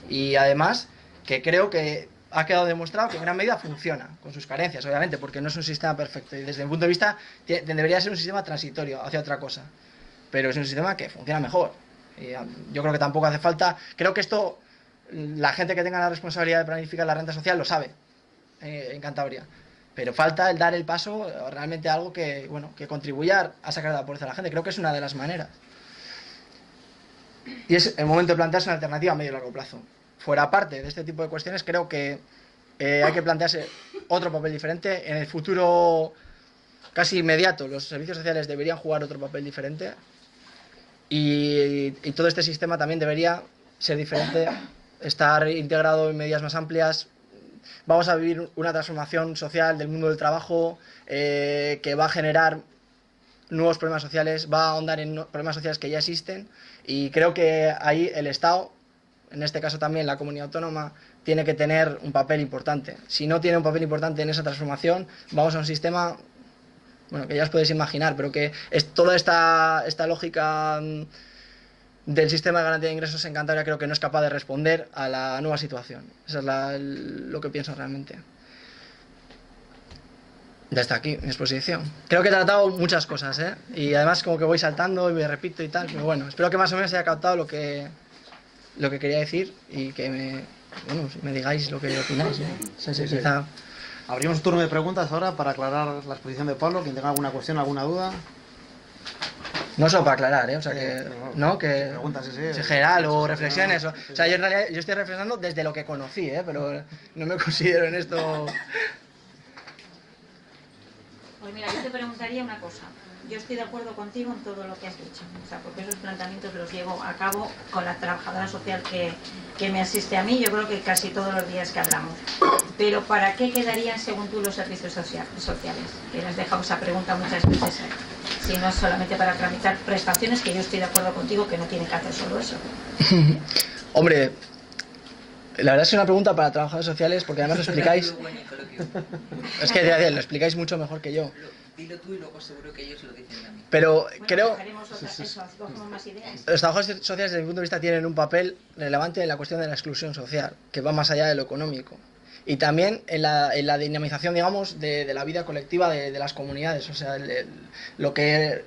Y además, que creo que ha quedado demostrado que en gran medida funciona, con sus carencias, obviamente, porque no es un sistema perfecto. Y desde mi punto de vista, debería ser un sistema transitorio hacia otra cosa. pero es un sistema que funciona mejor. Y yo creo que tampoco hace falta... Creo que esto, la gente que tenga la responsabilidad de planificar la renta social lo sabe en Cantabria. Pero falta el dar el paso realmente a algo que, bueno, que contribuya a sacar de la pobreza a la gente. Creo que es una de las maneras. Y es el momento de plantearse una alternativa a medio y largo plazo. Fuera parte de este tipo de cuestiones, creo que hay que plantearse otro papel diferente. En el futuro casi inmediato, los servicios sociales deberían jugar otro papel diferente. Y todo este sistema también debería ser diferente, estar integrado en medidas más amplias. Vamos a vivir una transformación social del mundo del trabajo que va a generar nuevos problemas sociales, va a ahondar en problemas sociales que ya existen, y creo que ahí el Estado, en este caso también la comunidad autónoma, tiene que tener un papel importante. Si no tiene un papel importante en esa transformación, vamos a un sistema, bueno, que ya os podéis imaginar, pero que es toda esta lógica del sistema de garantía de ingresos en Cantabria, creo que no es capaz de responder a la nueva situación. Eso es lo que pienso realmente. Ya está aquí mi exposición. Creo que he tratado muchas cosas, ¿eh? Y además como que voy saltando y me repito y tal, pero bueno, espero que más o menos haya captado lo que quería decir y que me digáis lo que opináis, ¿eh? Sí. Quizá... Abrimos un turno de preguntas ahora para aclarar la exposición de Pablo. Quien tenga alguna cuestión, alguna duda. No solo para aclarar, ¿eh? O sea que... ¿no? Que... Preguntas, sí. En general, o reflexiones. O sea, yo en realidad yo estoy reflexionando desde lo que conocí, ¿eh? Pero no me considero en esto... Pues mira, yo te preguntaría una cosa. Yo estoy de acuerdo contigo en todo lo que has dicho, o sea, porque esos planteamientos los llevo a cabo con la trabajadora social que me asiste a mí, yo creo que casi todos los días que hablamos. Pero ¿para qué quedarían, según tú, los servicios sociales? Que les dejado esa pregunta muchas veces, si no solamente para tramitar prestaciones, que yo estoy de acuerdo contigo que no tienen que hacer solo eso. Hombre, la verdad es una pregunta para trabajadores sociales, porque además lo explicáis... Es que lo explicáis mucho mejor que yo. Dilo tú y luego seguro que ellos lo dicen también. Pero Bueno, creo... más ideas. Los trabajadores sociales, desde mi punto de vista, tienen un papel relevante en la cuestión de la exclusión social, que va más allá de lo económico. Y también en la dinamización, digamos, de la vida colectiva de las comunidades. O sea, lo que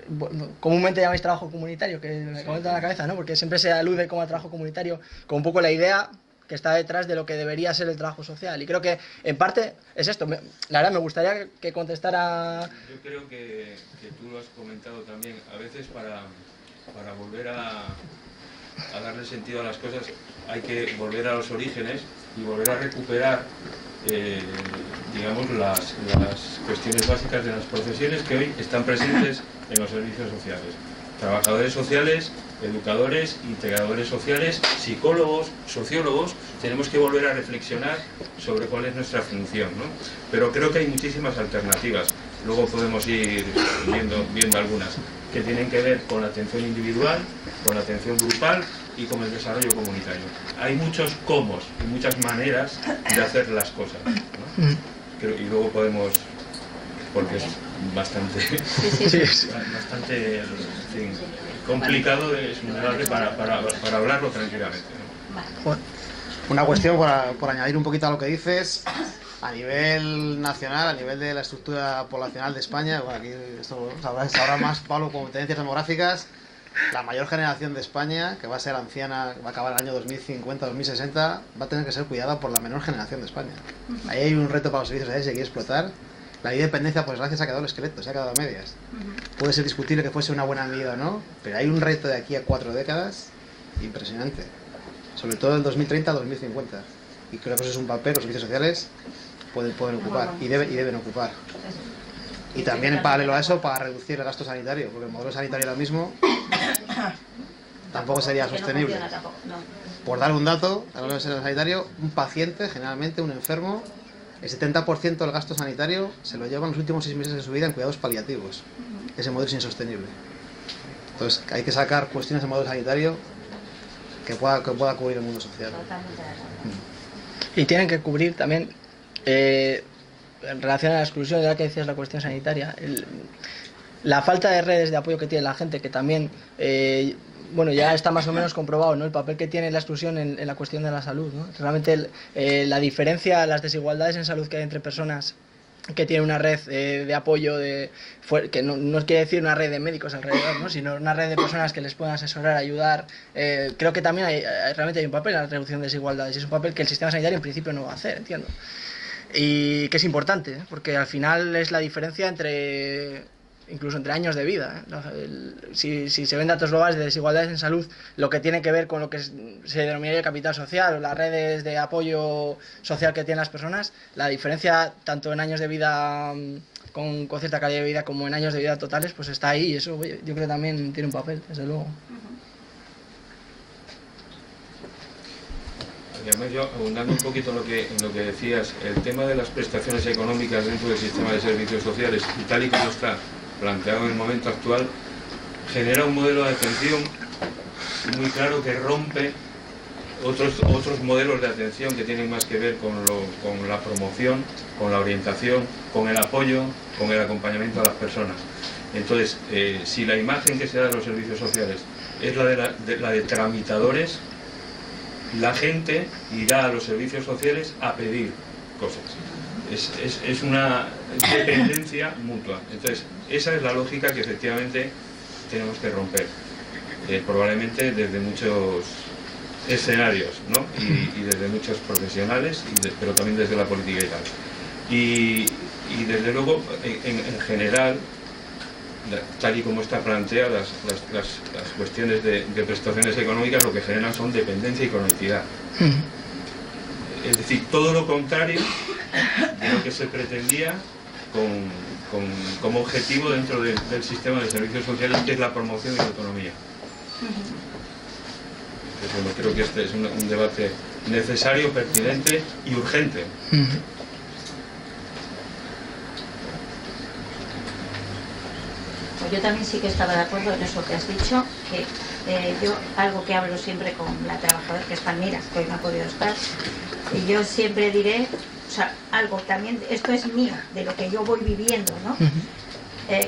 comúnmente llamáis trabajo comunitario, que me comenta en la cabeza, ¿no? Porque siempre se alude como al trabajo comunitario, con un poco la idea que está detrás de lo que debería ser el trabajo social. Y creo que, en parte, es esto. La verdad, me gustaría que contestara... Yo creo que tú lo has comentado también. A veces para volver a darle sentido a las cosas hay que volver a los orígenes y volver a recuperar, digamos, las cuestiones básicas de las profesiones que hoy están presentes en los servicios sociales. Trabajadores sociales, educadores, integradores sociales, psicólogos, sociólogos, tenemos que volver a reflexionar sobre cuál es nuestra función, ¿no? Pero creo que hay muchísimas alternativas, luego podemos ir viendo algunas, que tienen que ver con la atención individual, con la atención grupal y con el desarrollo comunitario. Hay muchos cómo y muchas maneras de hacer las cosas, ¿no? Y luego podemos, porque es bastante, bastante, en fin, complicado, es vulnerable para hablarlo tranquilamente, ¿no? Una cuestión por añadir un poquito a lo que dices. A nivel nacional, a nivel de la estructura poblacional de España, bueno, aquí esto sabrá más Pablo con tendencias demográficas, la mayor generación de España, que va a ser anciana, va a acabar el año 2050-2060, va a tener que ser cuidada por la menor generación de España. Ahí hay un reto para los servicios sociales, se quiere explotar. La ley de dependencia, pues gracias, se ha quedado el esqueleto, se ha quedado a medias. Puede ser discutible que fuese una buena medida o no, pero hay un reto de aquí a 4 décadas impresionante, sobre todo el 2030-2050. Y creo que eso es un papel que los servicios sociales pueden ocupar y deben ocupar. Y también en paralelo a eso, para reducir el gasto sanitario, porque el modelo sanitario ahora mismo tampoco sería sostenible. Por dar un dato, a lo sanitario, un paciente, generalmente un enfermo, el 70% del gasto sanitario se lo lleva en los últimos 6 meses de su vida en cuidados paliativos. Ese modelo es insostenible. Entonces hay que sacar cuestiones del modelo sanitario que pueda cubrir el mundo social. Y tienen que cubrir también, en relación a la exclusión, ya que decías la cuestión sanitaria, la falta de redes de apoyo que tiene la gente, que también, bueno, ya está más o menos comprobado, ¿no? El papel que tiene la exclusión en la cuestión de la salud, ¿no? Realmente la diferencia, las desigualdades en salud que hay entre personas que tiene una red de apoyo, que no quiere decir una red de médicos alrededor, ¿no? Sino una red de personas que les puedan asesorar, ayudar. Creo que también realmente hay un papel en la reducción de desigualdades, y es un papel que el sistema sanitario en principio no va a hacer, entiendo. Y que es importante, ¿eh? Porque al final es la diferencia incluso entre años de vida, ¿eh? Si se ven datos globales de desigualdades en salud, lo que tiene que ver con lo que se denominaría el capital social o las redes de apoyo social que tienen las personas, la diferencia tanto en años de vida con cierta calidad de vida como en años de vida totales, pues está ahí, y eso yo creo que también tiene un papel, desde luego. Además, yo, abundando un poquito en lo que decías, el tema de las prestaciones económicas dentro del sistema de servicios sociales, y tal y como está planteado en el momento actual, genera un modelo de atención muy claro que rompe otros modelos de atención que tienen más que ver con la promoción, con la orientación, con el apoyo, con el acompañamiento a las personas. Entonces, si la imagen que se da de los servicios sociales es la de tramitadores, la gente irá a los servicios sociales a pedir cosas. Es una dependencia mutua. Entonces, esa es la lógica que efectivamente tenemos que romper. Probablemente desde muchos escenarios, ¿no? y desde muchos profesionales, pero también desde la política y tal. Y desde luego, en general, tal y como está planteadas las cuestiones de prestaciones económicas, lo que generan son dependencia y cronicidad. Es decir, todo lo contrario de lo que se pretendía como objetivo dentro del sistema de servicios sociales, que es la promoción de la autonomía. Entonces, creo que este es un debate necesario, pertinente y urgente. Yo también sí que estaba de acuerdo en eso que has dicho, que yo algo que hablo siempre con la trabajadora, que es Palmira, que hoy no ha podido estar, y yo siempre diré, o sea, algo también, esto es mío, de lo que yo voy viviendo, ¿no?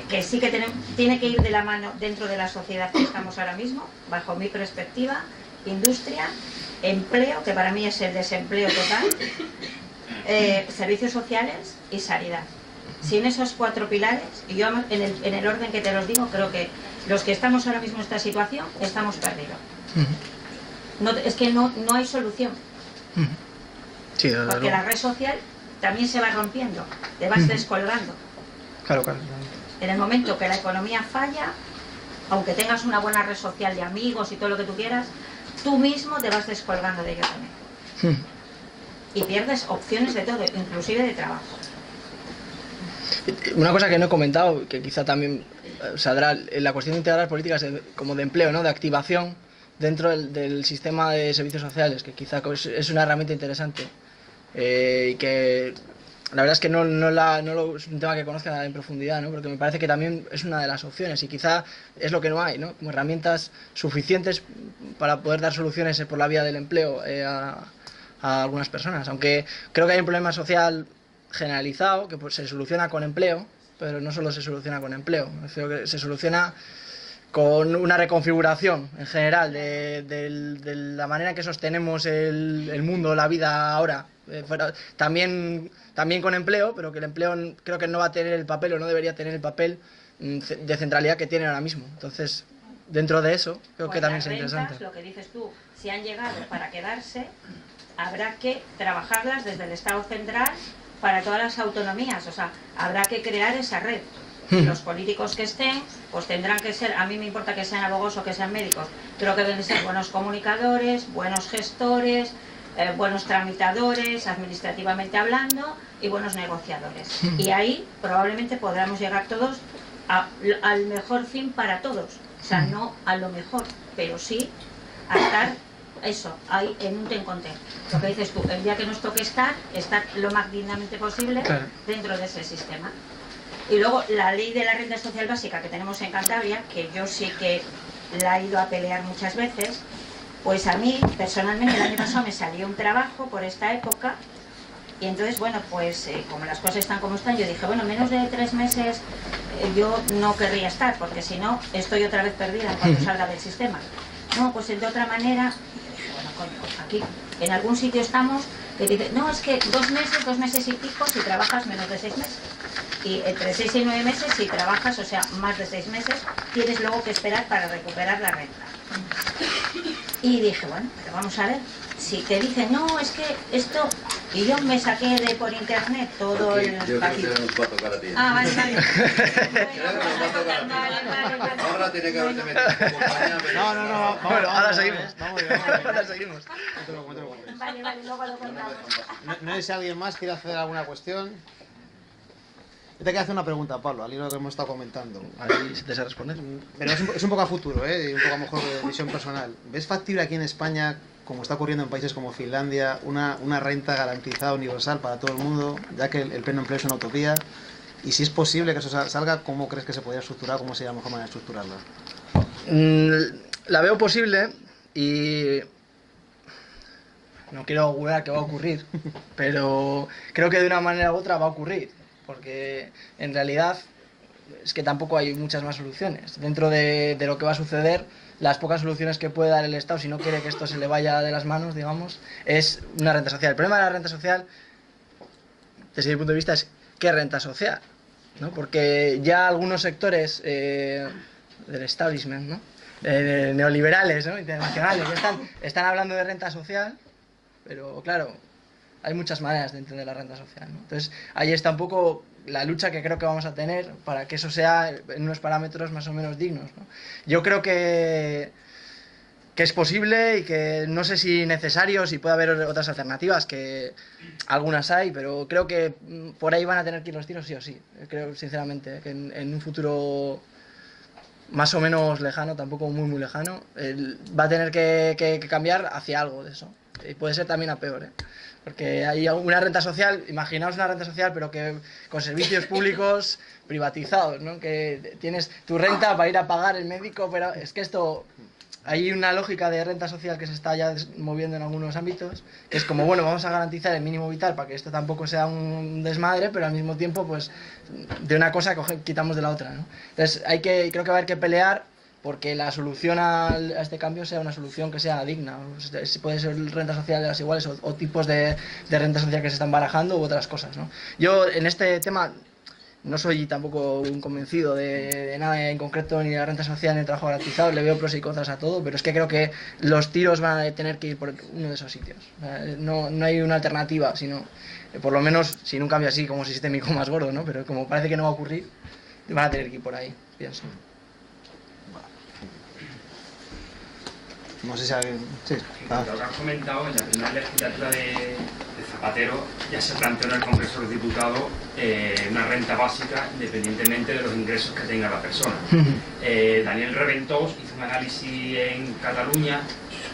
Que sí que tiene que ir de la mano dentro de la sociedad que estamos ahora mismo, bajo mi perspectiva, industria, empleo, que para mí es el desempleo total, servicios sociales y sanidad. Sin esos 4 pilares, y yo en el orden que te los digo, creo que los que estamos ahora mismo en esta situación estamos perdidos. Es que no hay solución. Sí, porque la red social también se va rompiendo, te vas descolgando. Claro. En el momento que la economía falla, aunque tengas una buena red social de amigos y todo lo que tú quieras, tú mismo te vas descolgando de ello también. Y pierdes opciones de todo, inclusive de trabajo. Una cosa que no he comentado, que quizá también saldrá, la cuestión de integrar políticas como de empleo, ¿no? De activación dentro del sistema de servicios sociales, que quizá es una herramienta interesante, y que la verdad es que no es un tema que conozca en profundidad, ¿no? Porque me parece que también es una de las opciones, y quizá es lo que no hay, ¿no? Como herramientas suficientes para poder dar soluciones por la vía del empleo a algunas personas, aunque creo que hay un problema social generalizado que pues se soluciona con empleo, pero no solo se soluciona con empleo, creo que se soluciona con una reconfiguración en general de la manera en que sostenemos el mundo, la vida ahora, también con empleo, pero que el empleo creo que no va a tener el papel, o no debería tener el papel de centralidad que tiene ahora mismo. Entonces, dentro de eso, creo que también es interesante. Lo que dices tú, si han llegado para quedarse, habrá que trabajarlas desde el Estado central para todas las autonomías, o sea, habrá que crear esa red. Los políticos que estén, pues tendrán que ser, a mí me importa que sean abogados o que sean médicos, creo que deben ser buenos comunicadores, buenos gestores, buenos tramitadores, administrativamente hablando, y buenos negociadores. Y ahí probablemente podamos llegar todos al mejor fin para todos, o sea, no a lo mejor, pero sí a estar eso, ahí en un ten con ten. Lo que dices tú, el día que nos toque estar lo más dignamente posible dentro de ese sistema. Y luego la ley de la renta social básica que tenemos en Cantabria, que yo sí que la he ido a pelear muchas veces, pues a mí personalmente el año pasado me salió un trabajo por esta época, y entonces bueno, pues como las cosas están como están, yo dije, bueno, menos de 3 meses yo no querría estar, porque si no estoy otra vez perdida cuando salga del sistema. No, pues de otra manera, y yo dije, bueno, coño, aquí en algún sitio estamos que dice, no, es que 2 meses y pico si trabajas menos de 6 meses. Y entre 6 y 9 meses si trabajas, o sea, más de 6 meses, tienes luego que esperar para recuperar la renta. Y dije, bueno, pero vamos a ver, si te dicen, no, es que esto... Y yo me saqué de por internet todo Aquí, el... yo creo que nos va a tocar a ti. Ah, vale, vale. Ahora tiene que haberte metido como compañía, pero... No. Bueno, ahora seguimos. Vamos. Ahora seguimos. Vale, luego lo contamos. No sé si alguien más quiere hacer alguna cuestión. Yo te quiero hacer una pregunta, Pablo, al hilo de lo que hemos estado comentando. Ahí se te sabe responder. Pero es un poco a futuro, y un poco a lo mejor de visión personal. ¿Ves factible aquí en España, como está ocurriendo en países como Finlandia, una renta garantizada universal para todo el mundo, ya que el pleno empleo es una utopía? Y si es posible que eso salga, ¿cómo crees que se podría estructurar? ¿Cómo sería la mejor manera de estructurarla? La veo posible y no quiero augurar que va a ocurrir, pero creo que de una manera u otra va a ocurrir, porque en realidad es que tampoco hay muchas más soluciones. Dentro de lo que va a suceder, las pocas soluciones que puede dar el Estado, si no quiere que esto se le vaya de las manos, digamos, es una renta social. El problema de la renta social, desde mi punto de vista, es ¿qué renta social? ¿No? Porque ya algunos sectores del establishment, ¿no? Neoliberales, ¿no? Internacionales, que están hablando de renta social, pero claro, hay muchas maneras de entender la renta social, ¿no? Entonces ahí está un poco la lucha que creo que vamos a tener para que eso sea en unos parámetros más o menos dignos, ¿no? Yo creo que es posible y que no sé si necesario, si puede haber otras alternativas, que algunas hay, pero creo que por ahí van a tener que ir los tiros sí o sí. Creo sinceramente que en un futuro más o menos lejano, tampoco muy lejano, va a tener que cambiar hacia algo de eso. Y puede ser también a peor, ¿eh? Porque hay una renta social, imaginaos una renta social, pero que con servicios públicos privatizados, ¿no? Que tienes tu renta para ir a pagar el médico, pero es que esto... Hay una lógica de renta social que se está ya moviendo en algunos ámbitos, que es como, bueno, vamos a garantizar el mínimo vital para que esto tampoco sea un desmadre, pero al mismo tiempo, pues, de una cosa quitamos de la otra, ¿no? Entonces, creo que va a haber que pelear porque la solución a este cambio sea una solución que sea digna. Puede ser renta social de las iguales o tipos de renta social que se están barajando u otras cosas, ¿no? Yo, en este tema... No soy tampoco un convencido de nada en concreto, ni de la renta social ni el trabajo garantizado, le veo pros y contras a todo, pero es que creo que los tiros van a tener que ir por uno de esos sitios. No hay una alternativa, sino, por lo menos, sin un cambio así como sistémico más gordo, ¿no? Pero como parece que no va a ocurrir, van a tener que ir por ahí, pienso. No sé si alguien... Sí. Lo que has comentado, en la primera legislatura de Zapatero ya se planteó en el Congreso de los Diputados una renta básica independientemente de los ingresos que tenga la persona. Daniel Reventós hizo un análisis en Cataluña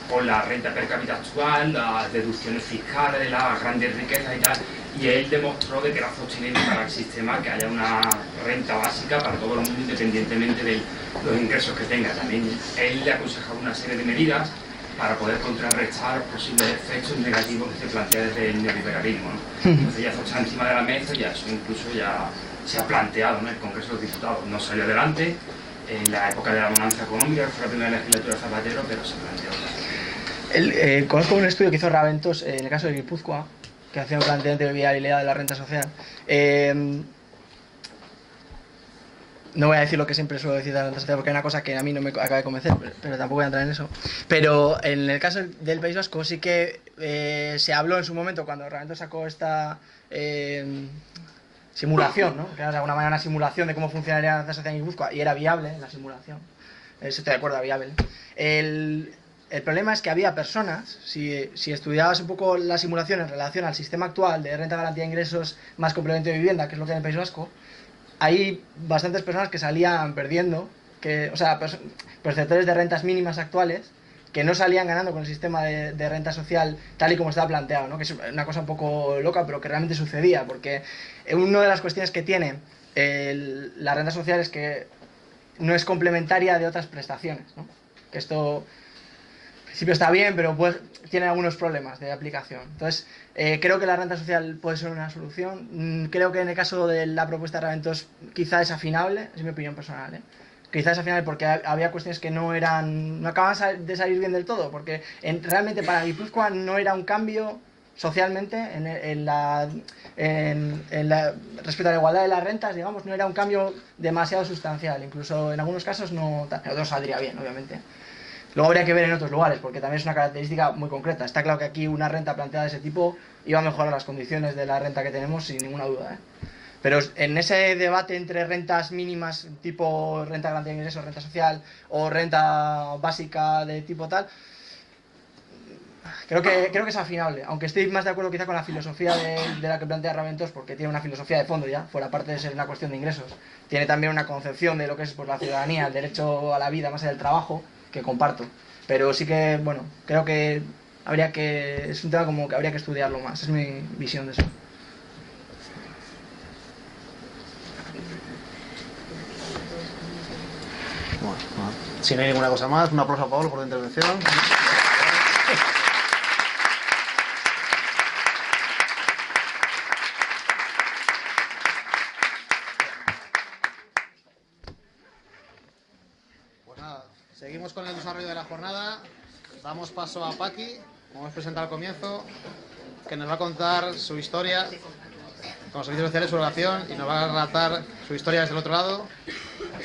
con la renta per cápita actual, las deducciones fiscales de las grandes riquezas y tal, y él demostró de que era sostenible para el sistema que haya una renta básica para todo el mundo independientemente de los ingresos que tenga. También él le aconsejaba una serie de medidas para poder contrarrestar los posibles efectos negativos que se plantean desde el neoliberalismo, ¿no? Entonces ya eso está encima de la mesa y eso incluso ya se ha planteado, ¿no? En el Congreso de los Diputados. No salió adelante en la época de la bonanza económica, que fue la primera legislatura de Zapatero, pero se planteó. Conozco un estudio que hizo Raventós en el caso de Guipúzcoa, que hacía un planteamiento de viabilidad de la renta social. No voy a decir lo que siempre suelo decir de la renta social porque hay una cosa que a mí no me acaba de convencer, pero tampoco voy a entrar en eso. Pero en el caso del País Vasco sí que se habló en su momento cuando Raventós sacó esta simulación, ¿no? Que era de alguna manera una simulación de cómo funcionaría la renta social en Guipúzcoa y era viable la simulación. Estoy de acuerdo, viable. El problema es que había personas, si estudiabas un poco la simulación en relación al sistema actual de renta garantía de ingresos más complemento de vivienda, que es lo que hay en el País Vasco, hay bastantes personas que salían perdiendo, perceptores de rentas mínimas actuales, que no salían ganando con el sistema de renta social tal y como estaba planteado, ¿no? Que es una cosa un poco loca, pero que realmente sucedía, porque una de las cuestiones que tiene la renta social es que no es complementaria de otras prestaciones, ¿no? Que esto... En principio está bien, pero tiene algunos problemas de aplicación. Entonces, creo que la renta social puede ser una solución. Creo que en el caso de la propuesta de Raventós quizá es afinable, es mi opinión personal, ¿eh? Quizá es afinable porque había cuestiones que no acaban de salir bien del todo, porque realmente para Guipúzcoa no era un cambio socialmente respecto a la igualdad de las rentas, digamos, no era un cambio demasiado sustancial. Incluso en algunos casos no saldría bien, obviamente. Luego habría que ver en otros lugares, porque también es una característica muy concreta. Está claro que aquí una renta planteada de ese tipo iba a mejorar las condiciones de la renta que tenemos sin ninguna duda, ¿eh? Pero en ese debate entre rentas mínimas tipo renta garantía de ingresos, renta social o renta básica de tipo tal, creo que es afinable, aunque estoy más de acuerdo quizá con la filosofía de la que plantea Raventós, porque tiene una filosofía de fondo ya, fuera parte de ser una cuestión de ingresos. Tiene también una concepción de lo que es pues, la ciudadanía, el derecho a la vida más allá del trabajo, que comparto. Pero sí que, bueno, creo que es un tema como que habría que estudiarlo más, es mi visión de eso. Bueno, si no hay ninguna cosa más, un aplauso a Pablo por la intervención. Pues nada, seguimos con el desarrollo de la jornada. Damos paso a Paqui, como hemos presentado al comienzo, que nos va a contar su historia con los servicios sociales, su relación, y nos va a relatar su historia desde el otro lado.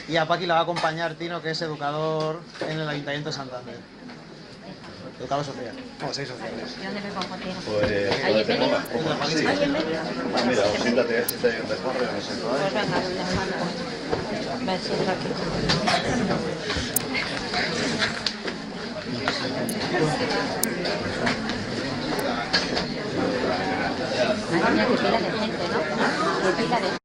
Y a Paqui la va a acompañar Tino, que es educador en el Ayuntamiento de Santander. Educador social. Bueno, seis sociales. ¿Y dónde me pongo, Tino? Pues, ¿Ahí en medio? sí. ¿Ahí en medio? Mira, siéntate en el mejor, me siento ahí. Pues venga, me siento aquí. Hay una pila de gente, ¿no? Pila de